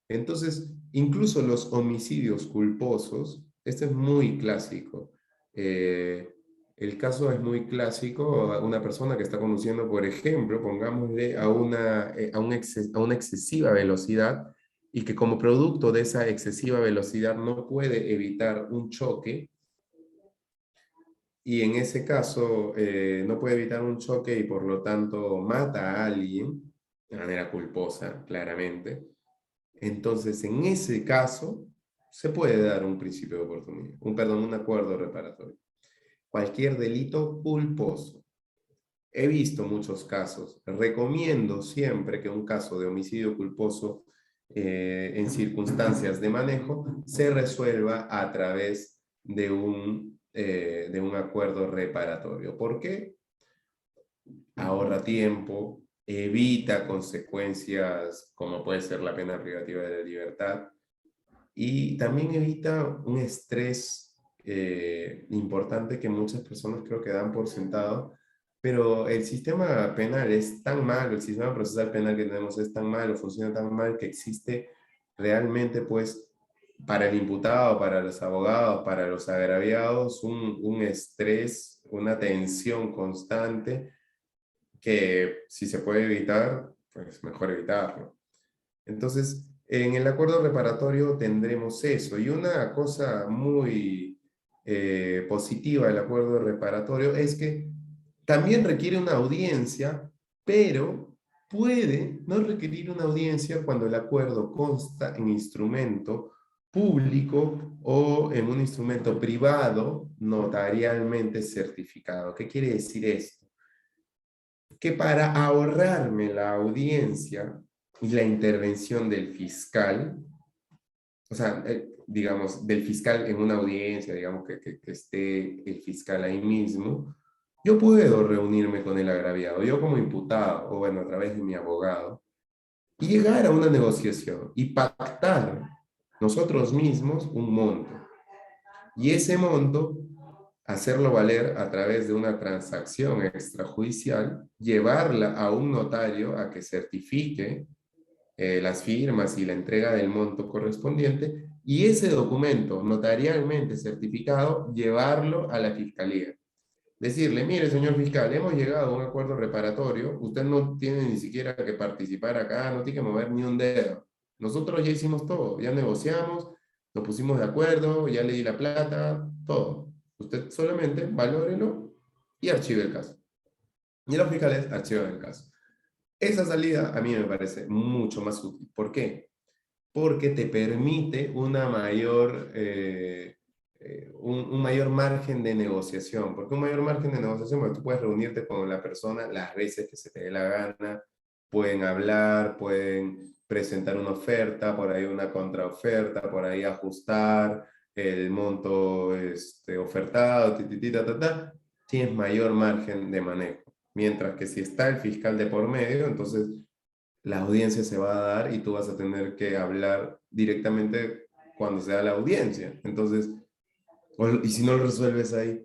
Entonces, incluso los homicidios culposos, este es muy clásico. El caso es muy clásico, una persona que está conduciendo, por ejemplo, pongámosle a una excesiva velocidad y que como producto de esa excesiva velocidad no puede evitar un choque, y en ese caso no puede evitar un choque y por lo tanto mata a alguien de manera culposa, claramente. Entonces, en ese caso, se puede dar un principio de oportunidad, un acuerdo reparatorio. Cualquier delito culposo. He visto muchos casos. Recomiendo siempre que un caso de homicidio culposo en circunstancias de manejo se resuelva a través de un acuerdo reparatorio. ¿Por qué? Ahorra tiempo, evita consecuencias como puede ser la pena privativa de la libertad y también evita un estrés importante que muchas personas creo que dan por sentado, pero el sistema penal es tan malo, el sistema procesal penal que tenemos es tan malo, funciona tan mal que existe realmente pues para el imputado, para los abogados, para los agraviados, un estrés, una tensión constante que si se puede evitar, pues mejor evitarlo. Entonces, en el acuerdo reparatorio tendremos eso. Y una cosa muy positiva del acuerdo reparatorio es que también requiere una audiencia, pero puede no requerir una audiencia cuando el acuerdo consta en instrumento público o en un instrumento privado notarialmente certificado. ¿Qué quiere decir esto? Que para ahorrarme la audiencia y la intervención del fiscal, o sea, digamos, del fiscal en una audiencia, digamos que esté el fiscal ahí mismo, yo puedo reunirme con el agraviado, yo como imputado, o bueno, a través de mi abogado, y llegar a una negociación y pactar nosotros mismos un monto. Y ese monto hacerlo valer a través de una transacción extrajudicial, llevarla a un notario a que certifique las firmas y la entrega del monto correspondiente, y ese documento notarialmente certificado, llevarlo a la fiscalía. Decirle, mire, señor fiscal, hemos llegado a un acuerdo reparatorio, usted no tiene ni siquiera que participar acá, no tiene que mover ni un dedo. Nosotros ya hicimos todo, ya negociamos, nos pusimos de acuerdo, ya le di la plata, todo. Usted solamente valórelo y archive el caso. Y los fiscales archivan el caso. Esa salida a mí me parece mucho más útil. ¿Por qué? Porque te permite una mayor, un mayor margen de negociación. ¿Por qué un mayor margen de negociación? Porque tú puedes reunirte con la persona las veces que se te dé la gana, pueden hablar, pueden presentar una oferta, por ahí una contraoferta, por ahí ajustar el monto ofertado, tienes mayor margen de manejo. Mientras que si está el fiscal de por medio, entonces la audiencia se va a dar y tú vas a tener que hablar directamente cuando sea la audiencia. Entonces, y si no lo resuelves ahí,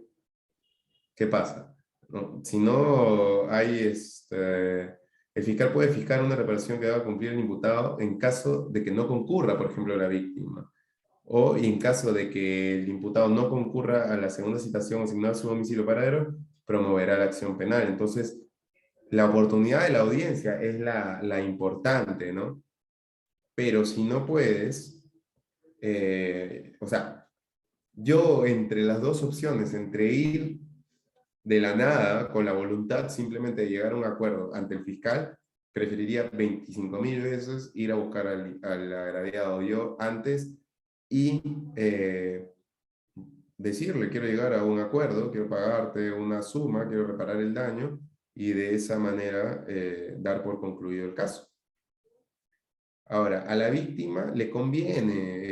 ¿qué pasa? ¿No? Si no hay, el fiscal puede fijar una reparación que deba cumplir el imputado en caso de que no concurra, por ejemplo, la víctima. O en caso de que el imputado no concurra a la segunda citación asignada a su domicilio paradero, promoverá la acción penal. Entonces, la oportunidad de la audiencia es la importante, ¿no? Pero si no puedes, o sea, yo entre las dos opciones, entre ir de la nada, con la voluntad simplemente de llegar a un acuerdo ante el fiscal, preferiría 25.000 veces ir a buscar al agraviado yo antes y decirle, quiero llegar a un acuerdo, quiero pagarte una suma, quiero reparar el daño, y de esa manera dar por concluido el caso. Ahora, a la víctima le conviene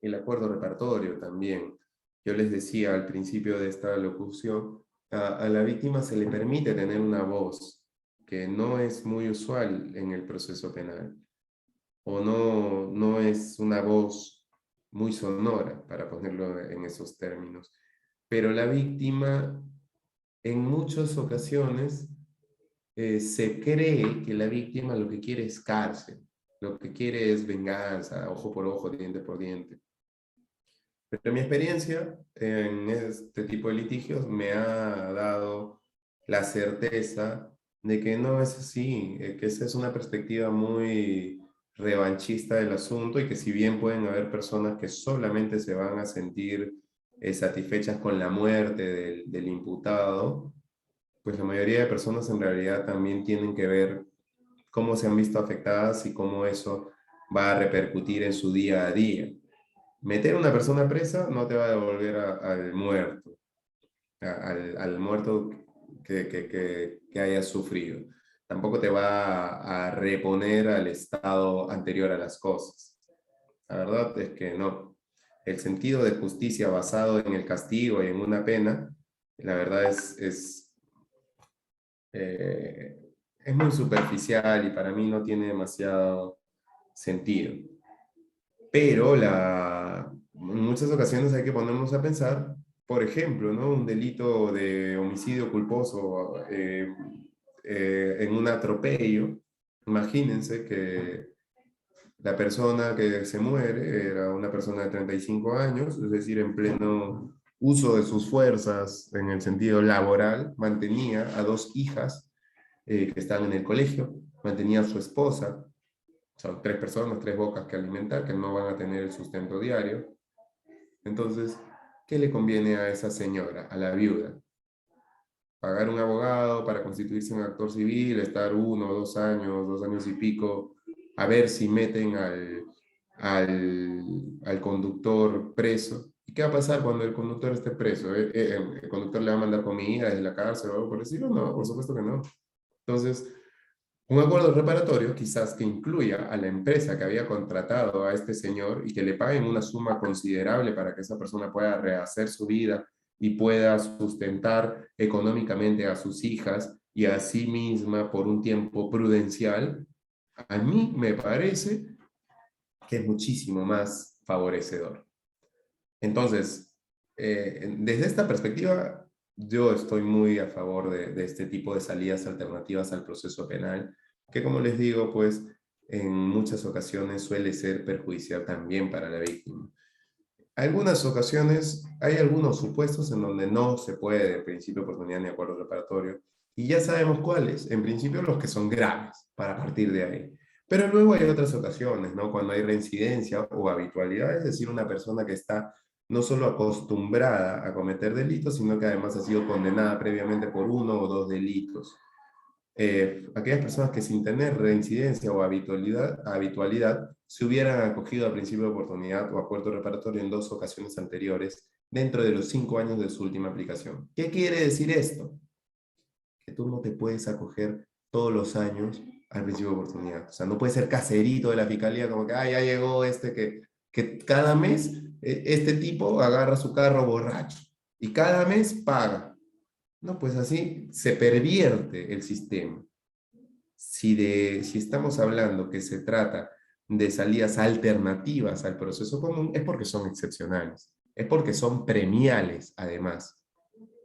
el acuerdo reparatorio también. Yo les decía al principio de esta locución, a la víctima se le permite tener una voz que no es muy usual en el proceso penal, o no es una voz muy sonora, para ponerlo en esos términos. Pero la víctima, en muchas ocasiones, se cree que la víctima lo que quiere es cárcel, lo que quiere es venganza, ojo por ojo, diente por diente. Pero mi experiencia en este tipo de litigios me ha dado la certeza de que no es así, que esa es una perspectiva muy revanchista del asunto, y que si bien pueden haber personas que solamente se van a sentir satisfechas con la muerte del imputado, pues la mayoría de personas en realidad también tienen que ver cómo se han visto afectadas y cómo eso va a repercutir en su día a día. Meter a una persona presa no te va a devolver al muerto, al muerto que hayas sufrido. Tampoco te va a reponer al estado anterior a las cosas. La verdad es que no. El sentido de justicia basado en el castigo y en una pena, la verdad eh, es muy superficial y para mí no tiene demasiado sentido. Pero en muchas ocasiones hay que ponernos a pensar, por ejemplo, ¿no? Un delito de homicidio culposo en un atropello. Imagínense que la persona que se muere era una persona de 35 años, es decir, en pleno uso de sus fuerzas en el sentido laboral, mantenía a dos hijas que están en el colegio, mantenía a su esposa, son tres personas, tres bocas que alimentar, que no van a tener el sustento diario. Entonces, ¿qué le conviene a esa señora, a la viuda? Pagar un abogado para constituirse un actor civil, estar 1 o 2 años, 2 años y pico, a ver si meten al conductor preso. ¿Y qué va a pasar cuando el conductor esté preso? ¿El conductor le va a mandar comida desde la cárcel o algo por decirlo? No, por supuesto que no. Entonces, un acuerdo reparatorio quizás que incluya a la empresa que había contratado a este señor y que le paguen una suma considerable para que esa persona pueda rehacer su vida y pueda sustentar económicamente a sus hijas y a sí misma por un tiempo prudencial, a mí me parece que es muchísimo más favorecedor. Entonces, desde esta perspectiva, yo estoy muy a favor de este tipo de salidas alternativas al proceso penal, que como les digo, pues en muchas ocasiones suele ser perjudicial también para la víctima. Algunas ocasiones hay algunos supuestos en donde no se puede, en principio, oportunidad ni acuerdo reparatorio, y ya sabemos cuáles, en principio los que son graves, para partir de ahí. Pero luego hay otras ocasiones, ¿no? Cuando hay reincidencia o habitualidad, es decir, una persona que está no solo acostumbrada a cometer delitos, sino que además ha sido condenada previamente por 1 o 2 delitos. Aquellas personas que sin tener reincidencia o habitualidad se hubieran acogido al principio de oportunidad o acuerdo reparatorio en 2 ocasiones anteriores dentro de los 5 años de su última aplicación. ¿Qué quiere decir esto? Que tú no te puedes acoger todos los años al principio de oportunidad. O sea, no puedes ser caserito de la fiscalía como que, ah, ya llegó este que cada mes este tipo agarra su carro borracho y cada mes paga. No, pues así se pervierte el sistema. Si estamos hablando que se trata de salidas alternativas al proceso común, es porque son excepcionales, es porque son premiales además.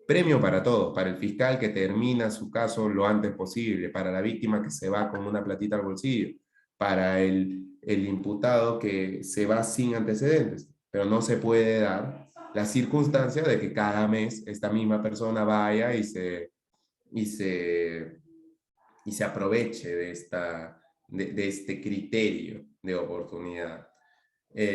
Premio para todo, para el fiscal que termina su caso lo antes posible, para la víctima que se va con una platita al bolsillo, para el imputado que se va sin antecedentes, pero no se puede dar la circunstancia de que cada mes esta misma persona vaya y se, y se aproveche de este criterio de oportunidad.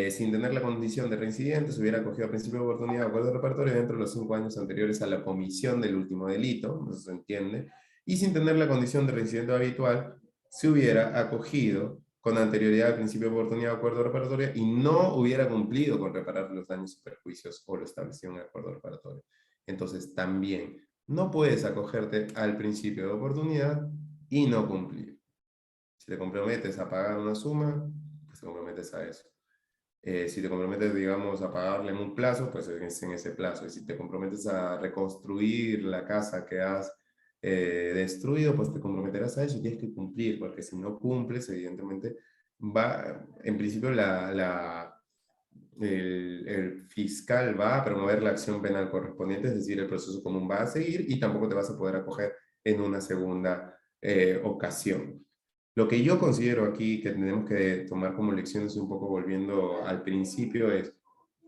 Sin tener la condición de reincidente, se hubiera acogido a principio de oportunidad de acuerdo reparatorio dentro de los 5 años anteriores a la comisión del último delito, no se entiende, y sin tener la condición de reincidente habitual, se hubiera acogido con anterioridad al principio de oportunidad de acuerdo reparatorio y no hubiera cumplido con reparar los daños y perjuicios o lo establecido en el acuerdo reparatorio. Entonces, también no puedes acogerte al principio de oportunidad y no cumplir. Si te comprometes a pagar una suma, pues te comprometes a eso. Si te comprometes, digamos, a pagarle en un plazo, pues es en ese plazo. Y si te comprometes a reconstruir la casa que has destruido, pues te comprometerás a eso y tienes que cumplir, porque si no cumples, evidentemente, en principio, el fiscal va a promover la acción penal correspondiente, es decir, el proceso común va a seguir y tampoco te vas a poder acoger en una segunda ocasión. Lo que yo considero aquí que tenemos que tomar como lecciones, un poco volviendo al principio, es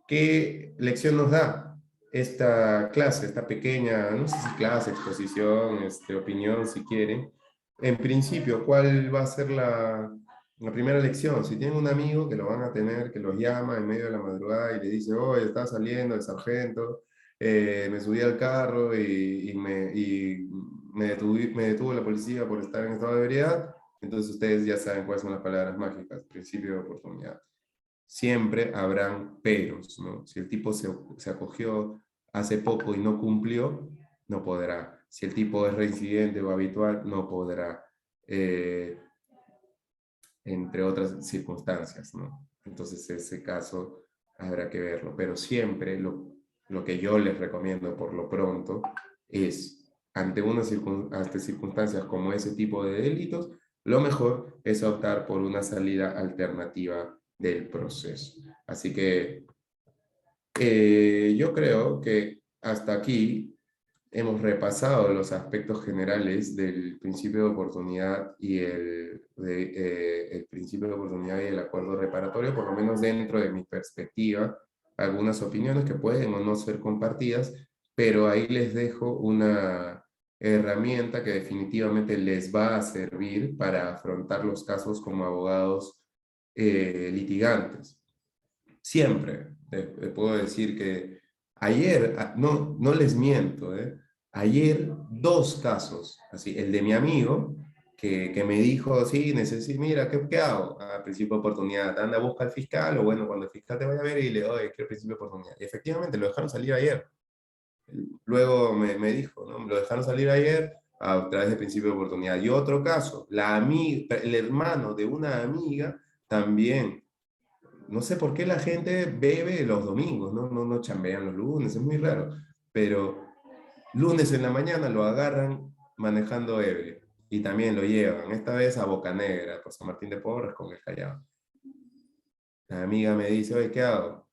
qué lección nos da esta clase, esta pequeña, no sé si clase, exposición, opinión, si quieren. En principio, ¿cuál va a ser la primera lección? Si tienen un amigo que lo van a tener, que los llama en medio de la madrugada y le dice, oye, está saliendo el sargento, me subí al carro y me detuvo la policía por estar en estado de ebriedad, Entonces ustedes ya saben cuáles son las palabras mágicas, principio de oportunidad. Siempre habrán peros, ¿no? Si el tipo se acogió hace poco y no cumplió, no podrá. Si el tipo es reincidente o habitual, no podrá. Eh, entre otras circunstancias, ¿no? Entonces ese caso habrá que verlo, pero siempre lo que yo les recomiendo por lo pronto es, ante circunstancias como ese tipo de delitos, lo mejor es optar por una salida alternativa del proceso. Así que yo creo que hasta aquí hemos repasado los aspectos generales del principio de oportunidad y el principio de oportunidad y el acuerdo reparatorio, por lo menos dentro de mi perspectiva, algunas opiniones que pueden o no ser compartidas, pero ahí les dejo una herramienta que definitivamente les va a servir para afrontar los casos como abogados litigantes. Siempre te puedo decir que ayer, no les miento, ayer dos casos, así, el de mi amigo, que me dijo, sí, necesito, mira, ¿qué hago? A principio de oportunidad, anda, busca al fiscal, o bueno, cuando el fiscal te vaya a ver y le doy, quiero principio de oportunidad. Y efectivamente, lo dejaron salir ayer. Luego me dijo, ¿no? Lo dejaron salir ayer a través de principio de oportunidad. Y otro caso, el hermano de una amiga también, no sé por qué la gente bebe los domingos, no chambean los lunes, es muy raro. Pero lunes en la mañana lo agarran manejando ebrio y también lo llevan, esta vez a Bocanegra, por San Martín de Porres con el Callao. La amiga me dice, oye, ¿qué hago?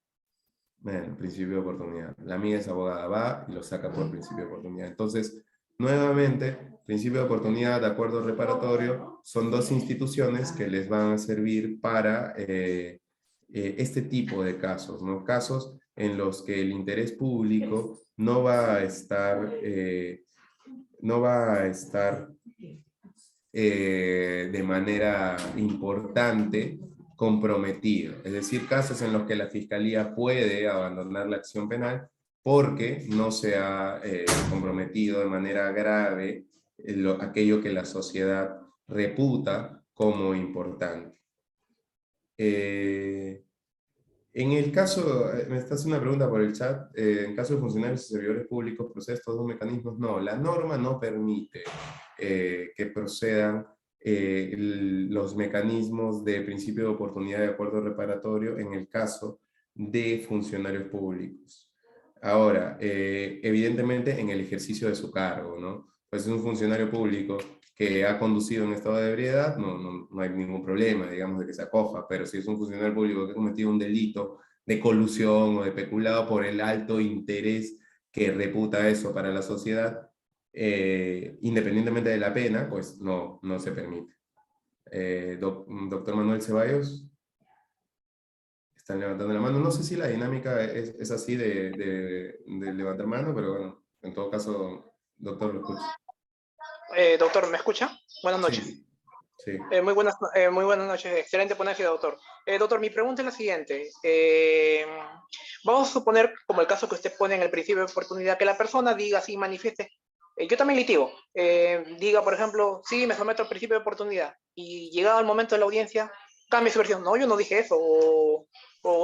Bueno, principio de oportunidad. La amiga es abogada, va y lo saca por principio de oportunidad. Entonces, nuevamente, principio de oportunidad, de acuerdo reparatorio, son dos instituciones que les van a servir para este tipo de casos, ¿no? Casos en los que el interés público no va a estar de manera importante comprometido. Es decir, casos en los que la Fiscalía puede abandonar la acción penal porque no se ha comprometido de manera grave aquello que la sociedad reputa como importante. En el caso, me está haciendo una pregunta por el chat, en caso de funcionarios y servidores públicos, ¿procede estos dos mecanismos? No, la norma no permite que procedan los mecanismos de principio de oportunidad de acuerdo reparatorio en el caso de funcionarios públicos. Ahora, evidentemente en el ejercicio de su cargo, ¿no? Pues es un funcionario público que ha conducido en estado de ebriedad, no hay ningún problema, digamos, de que se acoja, pero si es un funcionario público que ha cometido un delito de colusión o de peculado por el alto interés que reputa eso para la sociedad, independientemente de la pena, pues no se permite. Doctor Manuel Ceballos, están levantando la mano. No sé si la dinámica es así de levantar mano, pero bueno, en todo caso, doctor, lo escucho. Doctor, ¿me escucha? Buenas noches. Sí, sí. Muy buenas noches. Excelente ponencia, doctor. Doctor, mi pregunta es la siguiente. Vamos a suponer, como el caso que usted pone en el principio de oportunidad, que la persona diga así, manifieste. Yo también litigo. Diga, por ejemplo, sí, me someto al principio de oportunidad. Y llegado el momento de la audiencia, cambie su versión. No, yo no dije eso. O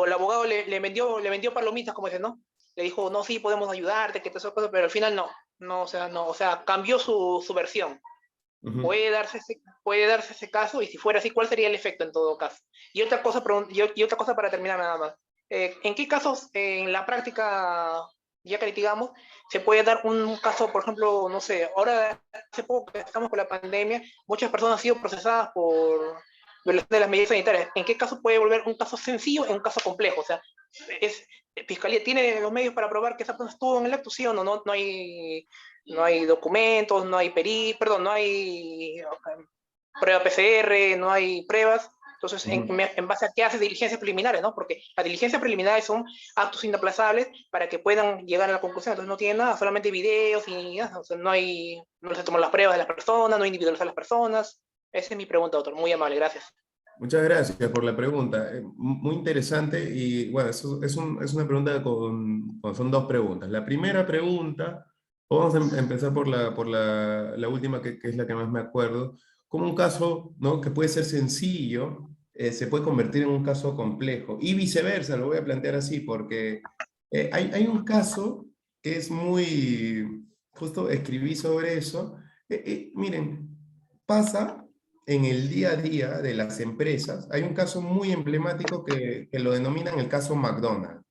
el abogado le vendió palomitas, como dice, ¿no? Le dijo, no, sí, podemos ayudarte, que te esas cosas, pero al final no. No, o sea, cambió su versión. Uh-huh. Puede darse ese caso, y si fuera así, ¿cuál sería el efecto en todo caso? Y otra cosa para terminar nada más. ¿En qué casos en la práctica, ya que litigamos, se puede dar un caso, por ejemplo, no sé, ahora hace poco que estamos con la pandemia, muchas personas han sido procesadas por violación de las medidas sanitarias? ¿En qué caso puede volver un caso sencillo en un caso complejo? O sea, Fiscalía tiene los medios para probar que esa persona estuvo en el acto, sí o no, no hay documentos, no hay no hay prueba PCR, no hay pruebas. Entonces, en base a qué hace diligencias preliminares, ¿no? Porque las diligencias preliminares son actos inaplazables para que puedan llegar a la conclusión. Entonces, no tiene nada, solamente videos y o sea, no se toman las pruebas de las personas, no individualizan las personas. Esa es mi pregunta, doctor. Muy amable, gracias. Muchas gracias por la pregunta. Muy interesante y bueno, es una pregunta son dos preguntas. La primera pregunta, vamos a empezar por la última que es la que más me acuerdo. como un caso, ¿no?, que puede ser sencillo, se puede convertir en un caso complejo. Y viceversa, lo voy a plantear así, porque hay un caso que es muy, justo escribí sobre eso. Miren, pasa en el día a día de las empresas. Hay un caso muy emblemático que lo denominan el caso McDonald's.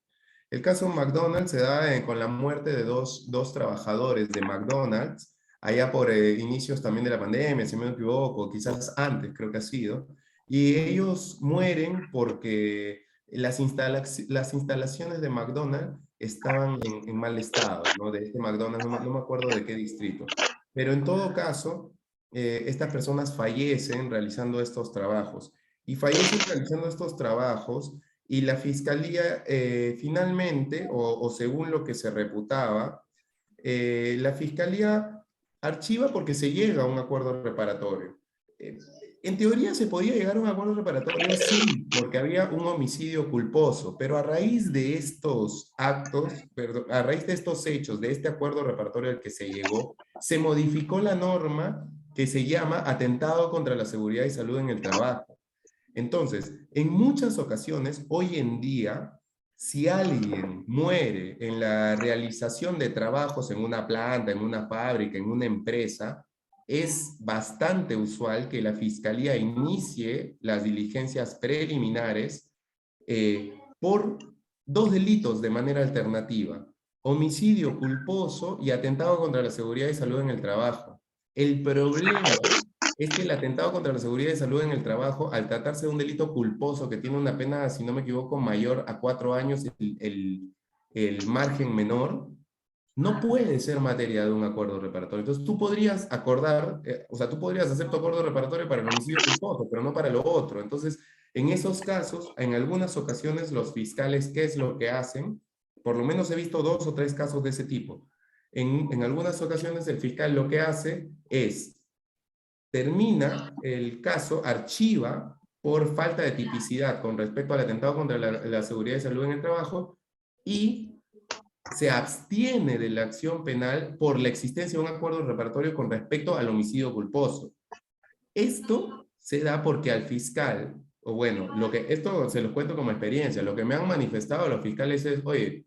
El caso McDonald's se da con la muerte de dos trabajadores de McDonald's, allá por inicios también de la pandemia, si no me equivoco, quizás antes creo que ha sido, y ellos mueren porque las instalaciones de McDonald's estaban en mal estado, ¿no? De este McDonald's, no me acuerdo de qué distrito. Pero en todo caso, estas personas fallecen realizando estos trabajos. Y fallecen realizando estos trabajos y la fiscalía finalmente, o según lo que se reputaba, la fiscalía archiva porque se llega a un acuerdo reparatorio. Eh, en teoría se podía llegar a un acuerdo reparatorio, sí, porque había un homicidio culposo, pero a raíz de estos actos, perdón, a raíz de estos hechos, de este acuerdo reparatorio al que se llegó, se modificó la norma que se llama atentado contra la seguridad y salud en el trabajo. Entonces, en muchas ocasiones, hoy en día, si alguien muere en la realización de trabajos en una planta, en una fábrica, en una empresa, es bastante usual que la fiscalía inicie las diligencias preliminares por dos delitos de manera alternativa: homicidio culposo y atentado contra la seguridad y salud en el trabajo. El problema es que el atentado contra la seguridad y salud en el trabajo, al tratarse de un delito culposo que tiene una pena, si no me equivoco, mayor a 4 años, el margen menor, no puede ser materia de un acuerdo reparatorio. Entonces tú podrías acordar, o sea, tú podrías hacer tu acuerdo reparatorio para el homicidio culposo, pero no para lo otro. Entonces, en esos casos, en algunas ocasiones los fiscales, ¿qué es lo que hacen? Por lo menos he visto 2 o 3 casos de ese tipo. En algunas ocasiones el fiscal lo que hace es termina el caso, archiva por falta de tipicidad con respecto al atentado contra la seguridad y salud en el trabajo y se abstiene de la acción penal por la existencia de un acuerdo reparatorio con respecto al homicidio culposo. Esto se da porque al fiscal, o bueno, esto se los cuento como experiencia, lo que me han manifestado los fiscales es: oye,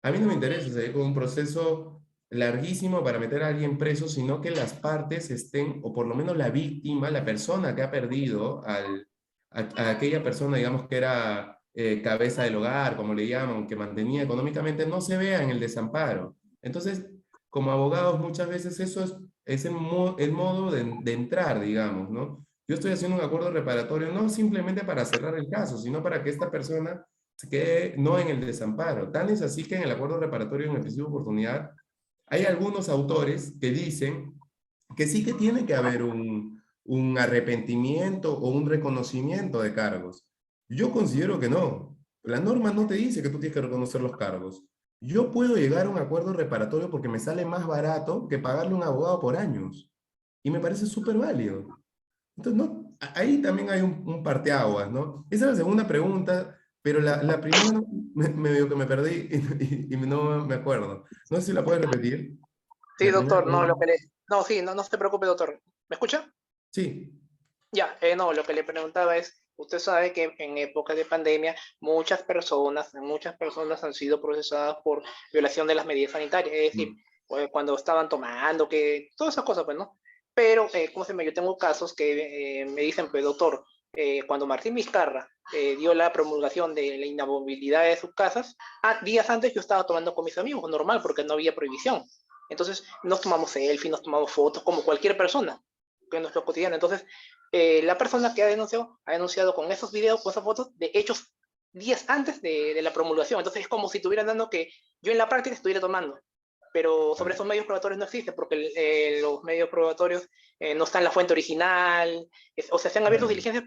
a mí no me interesa seguir con un proceso larguísimo para meter a alguien preso, sino que las partes estén, o por lo menos la víctima, la persona que ha perdido a aquella persona, digamos, que era cabeza del hogar, como le llaman, que mantenía económicamente, no se vea en el desamparo. Entonces, como abogados, muchas veces eso es el modo de entrar, digamos, ¿no? Yo estoy haciendo un acuerdo reparatorio no simplemente para cerrar el caso, sino para que esta persona se quede no en el desamparo. Tan es así que en el acuerdo reparatorio en el principio de oportunidad hay algunos autores que dicen que sí que tiene que haber un arrepentimiento o un reconocimiento de cargos. Yo considero que no. La norma no te dice que tú tienes que reconocer los cargos. Yo puedo llegar a un acuerdo reparatorio porque me sale más barato que pagarle a un abogado por años. Y me parece súper válido. Entonces, no, ahí también hay un parteaguas, ¿no? Esa es la segunda pregunta, pero la primera me dio que me perdí y no me acuerdo. No sé si la puedes repetir. Sí, La primera doctor, no, pregunta. No, sí, no se preocupe, doctor. ¿Me escucha? Sí, Ya, no, lo que le preguntaba es, usted sabe que en época de pandemia muchas personas han sido procesadas por violación de las medidas sanitarias, es decir, mm, cuando estaban tomando, que todas esas cosas, pues, ¿no? Pero, ¿cómo se llama? Yo tengo casos que me dicen, pues, doctor, cuando Martín Vizcarra dio la promulgación de la inamovilidad de sus casas, días antes yo estaba tomando con mis amigos, normal, porque no había prohibición. Entonces, nos tomamos selfies, nos tomamos fotos, como cualquier persona, que es nuestro cotidiano. Entonces, la persona que ha denunciado con esos videos, con esas fotos de hechos días antes de la promulgación. Entonces es como si estuvieran dando que yo en la práctica estuviera tomando. Pero sobre esos medios probatorios no existe porque los medios probatorios no están en la fuente original. O sea, se han abierto claro.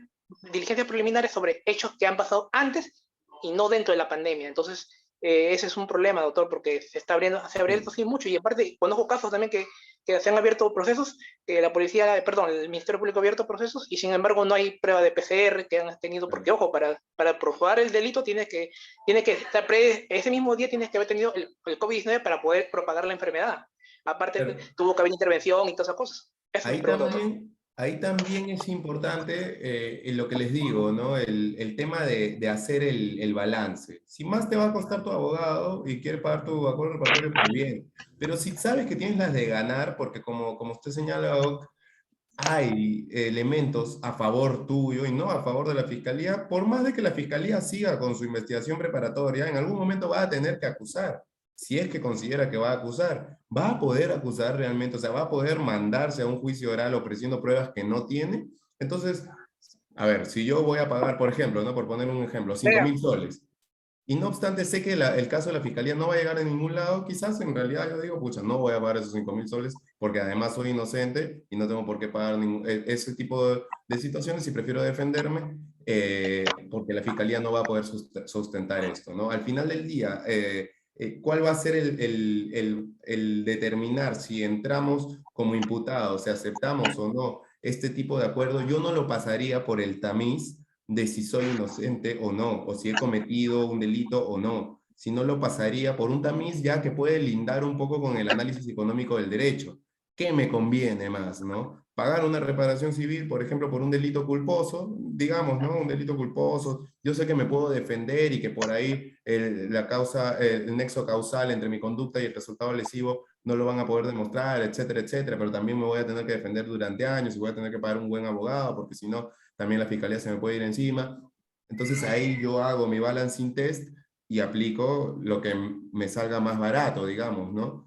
diligencias preliminares sobre hechos que han pasado antes y no dentro de la pandemia. Entonces, ese es un problema, doctor, porque se abre esto Sí. así mucho. Y aparte, conozco casos también que se han abierto procesos, que la policía, perdón, el Ministerio Público ha abierto procesos y sin embargo no hay prueba de PCR que han tenido, porque ojo, para probar el delito tiene que estar ese mismo día tienes que haber tenido el COVID-19 para poder propagar la enfermedad. Aparte, Pero tuvo que haber intervención y todas esas cosas. Esa es mi ahí pregunta, doctor. también, Ahí también es importante lo que les digo, ¿no? El tema de hacer el balance. Si más te va a costar tu abogado y quiere pagar tu acuerdo reparatorio, pues bien. Pero si sabes que tienes las de ganar, porque como usted señala, Doc, hay elementos a favor tuyo y no a favor de la fiscalía, por más de que la fiscalía siga con su investigación preparatoria, en algún momento va a tener que acusar. Si es que considera que va a acusar, va a poder acusar realmente, o sea, va a poder mandarse a un juicio oral ofreciendo pruebas que no tiene. Entonces, a ver, si yo voy a pagar, por ejemplo, ¿no? Por poner un ejemplo, 5.000 soles, y no obstante, sé que el caso de la fiscalía no va a llegar a ningún lado. Quizás en realidad yo digo, pucha, no voy a pagar esos 5.000 soles porque además soy inocente y no tengo por qué pagar ese tipo de situaciones y prefiero defenderme porque la fiscalía no va a poder sustentar esto, ¿no? Al final del día, ¿cuál va a ser el determinar si entramos como imputados, si aceptamos o no este tipo de acuerdo? Yo no lo pasaría por el tamiz de si soy inocente o no, o si he cometido un delito o no, si no lo pasaría por un tamiz ya que puede lindar un poco con el análisis económico del derecho. ¿Qué me conviene más, no? Pagar una reparación civil, por ejemplo, por un delito culposo, digamos, ¿no? Un delito culposo, yo sé que me puedo defender y que por ahí la causa, el nexo causal entre mi conducta y el resultado lesivo no lo van a poder demostrar, etcétera, etcétera, pero también me voy a tener que defender durante años y voy a tener que pagar un buen abogado, porque si no, también la fiscalía se me puede ir encima. Entonces ahí yo hago mi balancing test y aplico lo que me salga más barato, digamos, ¿no?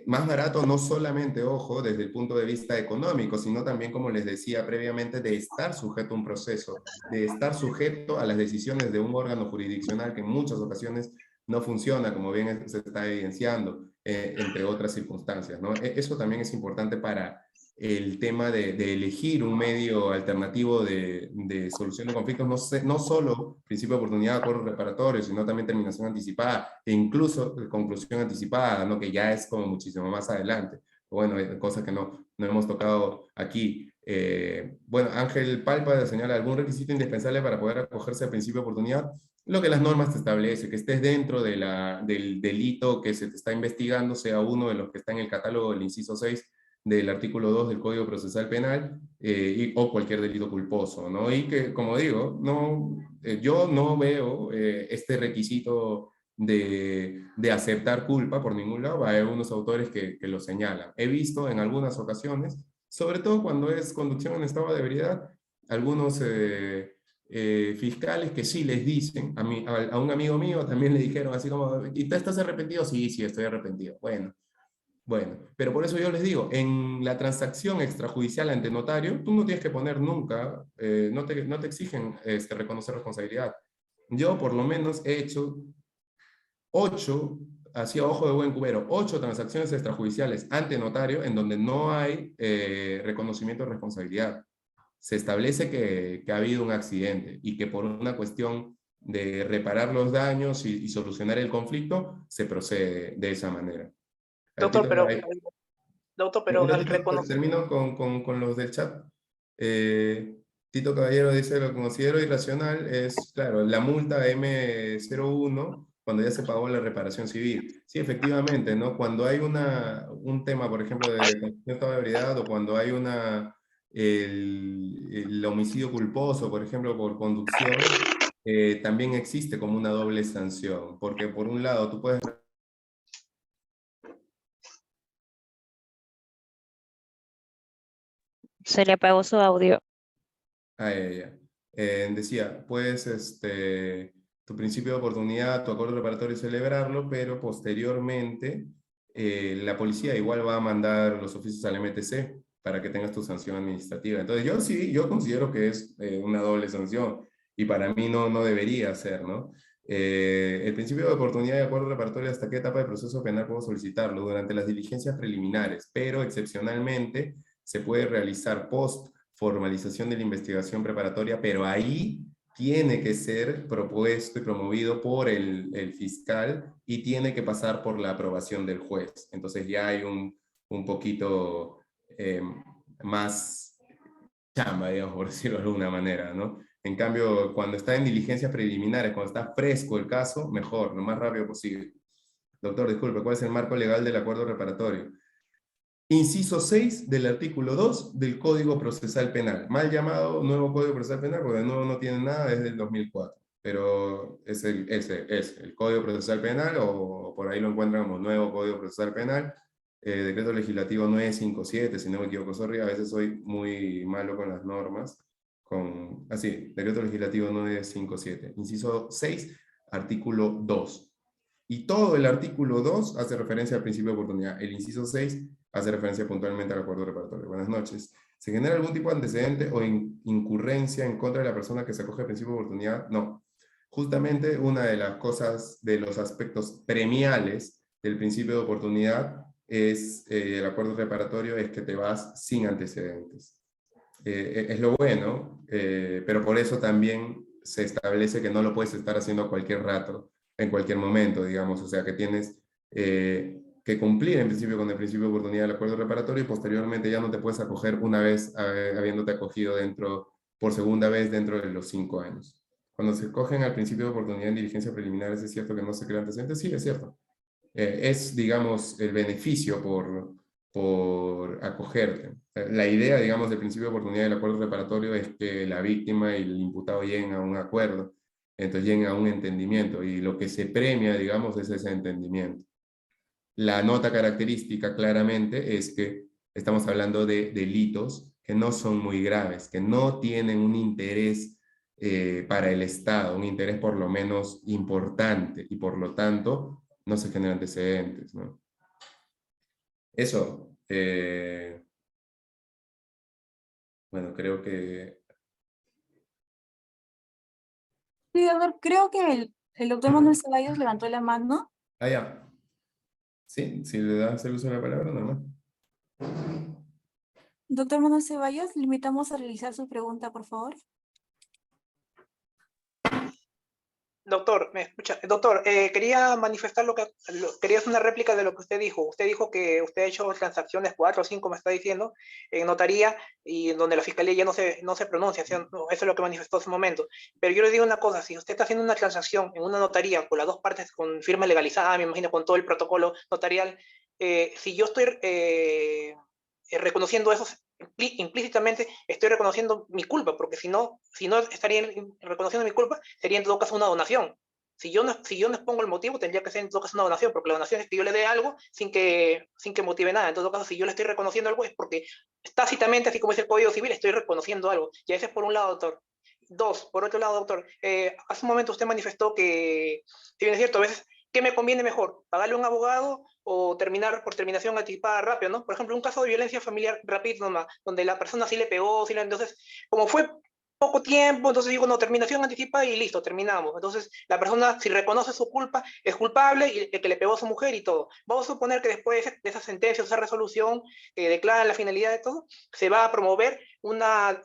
Más barato no solamente, ojo, desde el punto de vista económico, sino también, como les decía previamente, de estar sujeto a un proceso, de estar sujeto a las decisiones de un órgano jurisdiccional que en muchas ocasiones no funciona, como bien se está evidenciando, entre otras circunstancias, ¿no? Eso también es importante para el tema de elegir un medio alternativo de solución de conflictos, no solo principio de oportunidad, acuerdo reparatorio, sino también terminación anticipada e incluso conclusión anticipada, ¿no? Que ya es como muchísimo más adelante. Bueno, cosas que no hemos tocado aquí. Bueno, Ángel Palpa señala algún requisito indispensable para poder acogerse al principio de oportunidad. Lo que las normas te establece, que estés dentro del delito que se te está investigando, sea uno de los que está en el catálogo del inciso 6 del artículo 2 del Código Procesal Penal o cualquier delito culposo, ¿no? Y que, como digo, yo no veo este requisito de aceptar culpa por ningún lado. Hay algunos autores que lo señalan. He visto en algunas ocasiones, sobre todo cuando es conducción en estado de ebriedad, algunos fiscales que sí les dicen, a un amigo mío también le dijeron así como, ¿y te estás arrepentido? Sí, sí, estoy arrepentido. Bueno, pero por eso yo les digo, en la transacción extrajudicial ante notario, tú no tienes que poner nunca, no te exigen reconocer responsabilidad. Yo por lo menos he hecho 8, así a ojo de buen cubero, 8 transacciones extrajudiciales ante notario en donde no hay reconocimiento de responsabilidad. Se establece que ha habido un accidente y que por una cuestión de reparar los daños y solucionar el conflicto, se procede de esa manera. Doctor, pero Mira, al Tito, reconocer, termino con los del chat. Tito Caballero dice, lo que considero irracional es, claro, la multa M01 cuando ya se pagó la reparación civil. Sí, efectivamente, ¿no? Cuando hay un tema, por ejemplo, de estado de ebriedad o cuando hay el homicidio culposo, por ejemplo, por conducción, también existe como una doble sanción, porque por un lado tú puedes... Se le apagó su audio. Ah, ya, ya. Decía, pues, tu principio de oportunidad, tu acuerdo reparatorio y celebrarlo, pero posteriormente la policía igual va a mandar los oficios al MTC para que tengas tu sanción administrativa. Entonces, yo considero que es una doble sanción y para mí no debería ser, ¿no? El principio de oportunidad y acuerdo reparatorio, ¿hasta qué etapa de proceso penal puedo solicitarlo? Durante las diligencias preliminares, pero excepcionalmente se puede realizar post formalización de la investigación preparatoria, pero ahí tiene que ser propuesto y promovido por el fiscal y tiene que pasar por la aprobación del juez. Entonces ya hay un poquito más chamba, digamos, por decirlo de alguna manera, ¿no? En cambio, cuando está en diligencias preliminares, cuando está fresco el caso, mejor, lo más rápido posible. Doctor, disculpe, ¿cuál es el marco legal del acuerdo reparatorio? Inciso 6 del artículo 2 del Código Procesal Penal, mal llamado nuevo Código Procesal Penal, porque de nuevo no tiene nada desde el 2004, pero es el Código Procesal Penal, o por ahí lo encuentran como nuevo Código Procesal Penal. Decreto legislativo 957, si no me equivoco, sorry, a veces soy muy malo con las normas. Decreto legislativo 957, inciso 6, artículo 2. Y todo el artículo 2 hace referencia al principio de oportunidad. El inciso 6 hace referencia puntualmente al acuerdo reparatorio. Buenas noches. ¿Se genera algún tipo de antecedente o incurrencia en contra de la persona que se acoge al principio de oportunidad? No. Justamente una de las cosas, de los aspectos premiales del principio de oportunidad es el acuerdo reparatorio, es que te vas sin antecedentes. Es lo bueno, pero por eso también se establece que no lo puedes estar haciendo a cualquier rato, en cualquier momento, digamos, o sea que tienes que cumplir en principio con el principio de oportunidad del acuerdo reparatorio y posteriormente ya no te puedes acoger una vez habiéndote acogido por segunda vez dentro de los 5 años. Cuando se cogen al principio de oportunidad en diligencia preliminar, ¿es cierto que no se crea antecedentes? Sí, es cierto. Es, digamos, el beneficio por acogerte. La idea, digamos, del principio de oportunidad del acuerdo reparatorio es que la víctima y el imputado lleguen a un acuerdo, entonces lleguen a un entendimiento, y lo que se premia, digamos, es ese entendimiento. La nota característica claramente es que estamos hablando de delitos que no son muy graves, que no tienen un interés para el Estado, un interés por lo menos importante, y por lo tanto no se generan antecedentes, ¿no? Eso, bueno, creo que... Sí, a ver, creo que el doctor Manuel Ceballos levantó la mano. Ah, ya. Sí, si le das el uso de la palabra, normal. Doctor Manuel Ceballos, le invitamos a realizar su pregunta, por favor. Doctor, ¿me escucha? Doctor, quería manifestar quería hacer una réplica de lo que usted dijo. Usted dijo que usted ha hecho transacciones 4 o 5, me está diciendo, en notaría, y donde la fiscalía ya no se pronuncia. Eso es lo que manifestó hace un momento. Pero yo le digo una cosa: si usted está haciendo una transacción en una notaría con las dos partes con firma legalizada, me imagino con todo el protocolo notarial, si yo estoy reconociendo eso, implícitamente estoy reconociendo mi culpa, porque si no estaría reconociendo mi culpa, sería en todo caso una donación. Si yo no expongo el motivo, tendría que ser en todo caso una donación, porque la donación es que yo le dé algo sin que motive nada. En todo caso, si yo le estoy reconociendo algo, es porque tácitamente, así como es el Código Civil, estoy reconociendo algo. Y ese es por un lado, doctor. Dos, por otro lado, doctor, hace un momento usted manifestó que, si bien es cierto, a veces, ¿qué me conviene mejor? ¿Pagarle a un abogado o terminar por terminación anticipada rápido, ¿no? Por ejemplo, un caso de violencia familiar rápido nomás, donde la persona sí le pegó, entonces, como fue poco tiempo, entonces digo, no, terminación anticipada y listo, terminamos. Entonces, la persona, si reconoce su culpa, es culpable, y el que le pegó a su mujer y todo. Vamos a suponer que después de esa sentencia, esa resolución que declara la finalidad de todo, se va a promover una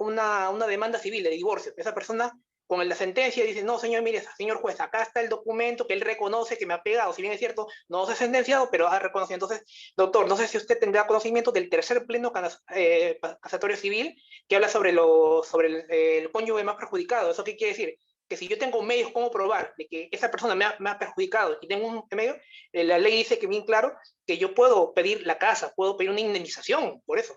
demanda civil de divorcio. Esa persona, con la sentencia, dice: no, señor, mire, señor juez, acá está el documento que él reconoce que me ha pegado. Si bien es cierto, no se ha sentenciado, pero ha reconocido. Entonces, doctor, no sé si usted tendrá conocimiento del tercer pleno casatorio civil, que habla sobre el cónyuge más perjudicado. ¿Eso qué quiere decir? Que si yo tengo medios como probar de que esa persona me ha perjudicado y tengo un medio, la ley dice que bien claro que yo puedo pedir la casa, puedo pedir una indemnización por eso,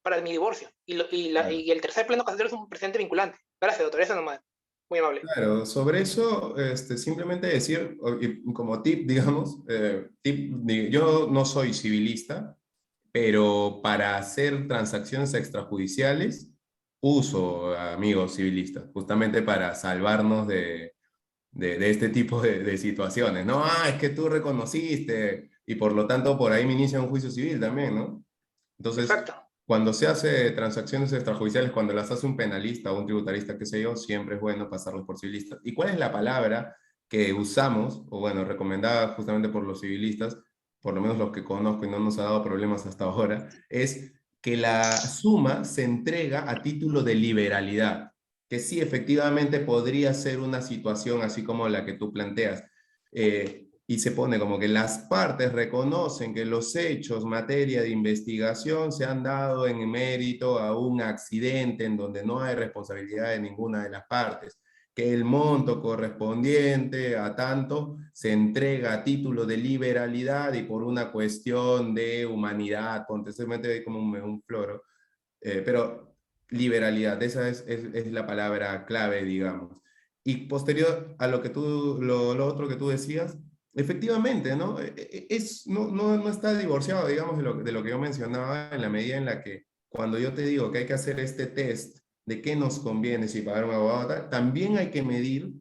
para mi divorcio. Claro. Y el tercer pleno casatorio es un precedente vinculante. Gracias, doctor. Eso nomás. Muy amable. Claro, sobre eso, simplemente decir, y como tip, digamos, yo no soy civilista, pero para hacer transacciones extrajudiciales uso amigos civilistas, justamente para salvarnos de este tipo de situaciones, ¿no? Ah, es que tú reconociste y por lo tanto por ahí me inicia un juicio civil también, ¿no? Entonces, Exacto. cuando se hace transacciones extrajudiciales, cuando las hace un penalista o un tributarista, qué sé yo, siempre es bueno pasarlos por civilistas. ¿Y cuál es la palabra que usamos, o bueno, recomendada justamente por los civilistas, por lo menos los que conozco y no nos ha dado problemas hasta ahora? Es que la suma se entrega a título de liberalidad, que sí, efectivamente podría ser una situación así como la que tú planteas. Y se pone como que las partes reconocen que los hechos, materia de investigación, se han dado en mérito a un accidente en donde no hay responsabilidad de ninguna de las partes. que el monto correspondiente a tanto se entrega a título de liberalidad y por una cuestión de humanidad, ponte, se mete como un floro, pero liberalidad, esa es la palabra clave, digamos. Y posterior a lo que lo otro que tú decías, efectivamente, ¿no? No está divorciado, digamos, de lo que yo mencionaba, en la medida en la que cuando yo te digo que hay que hacer este test de qué nos conviene, si pagar un abogado, también hay que medir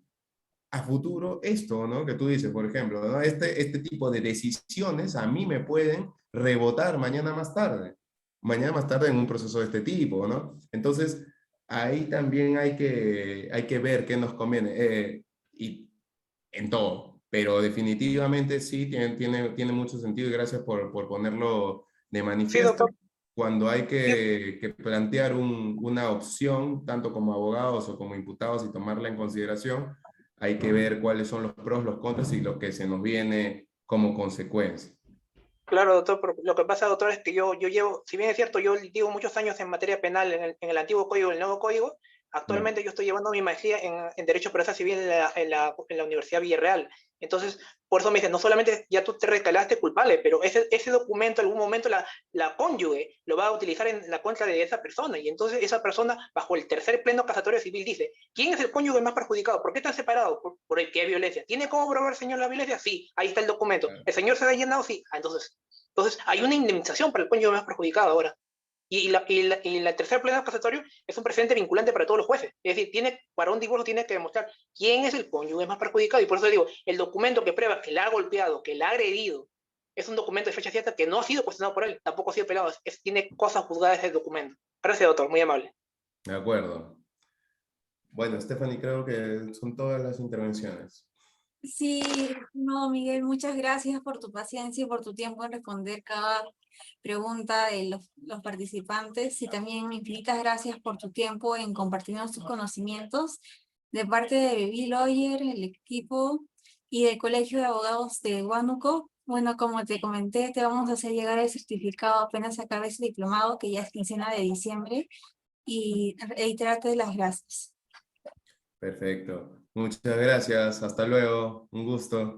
a futuro esto, ¿no? Que tú dices, por ejemplo, ¿no? Este tipo de decisiones a mí me pueden rebotar mañana más tarde en un proceso de este tipo, ¿no? Entonces, ahí también hay que ver qué nos conviene, y en todo, pero definitivamente sí, tiene mucho sentido y gracias por ponerlo de Sí, manifiesto. doctor. Cuando hay Sí, que plantear una opción, tanto como abogados o como imputados, y tomarla en consideración, hay que ver cuáles son los pros, los contras y lo que se nos viene como consecuencia. claro, doctor, pero lo que pasa, doctor, es que yo llevo, si bien es cierto, yo llevo muchos años en materia penal en el antiguo código y el nuevo código, Claro. actualmente yo estoy llevando mi maestría en Derecho Procesal Civil en la Universidad Villarreal. Entonces, por eso me dicen, no solamente ya tú te recalaste culpable, pero ese documento, en algún momento la cónyuge lo va a utilizar en la contra de esa persona. Y entonces esa persona, bajo el tercer pleno casatorio civil, dice, ¿quién es el cónyuge más perjudicado? ¿Por qué están separados? ¿Por el que hay violencia? ¿Tiene cómo probar, señor, la violencia? Sí, ahí está el documento. Claro. ¿El señor se ha llenado? Sí. Ah, entonces, hay una indemnización para el cónyuge más perjudicado ahora. Y la tercer pleno casatorio es un precedente vinculante para todos los jueces. Es decir, para un divorcio tiene que demostrar quién es el cónyuge más perjudicado. Y por eso digo, el documento que prueba que la ha golpeado, que la ha agredido, es un documento de fecha cierta que no ha sido cuestionado por él, tampoco ha sido apelado. Tiene cosas juzgadas ese documento. Gracias, doctor, muy amable. De acuerdo. Bueno, Stephanie, creo que son todas las intervenciones. Sí, no, Miguel, muchas gracias por tu paciencia y por tu tiempo en responder cada pregunta de los participantes y también infinitas gracias por tu tiempo en compartirnos tus conocimientos de parte de Baby Lawyer, el equipo y del Colegio de Abogados de Huánuco. Bueno, como te comenté, te vamos a hacer llegar el certificado apenas acabe ese diplomado, que ya es quincena de diciembre, y reiterarte las gracias. Perfecto. Muchas gracias. Hasta luego. Un gusto.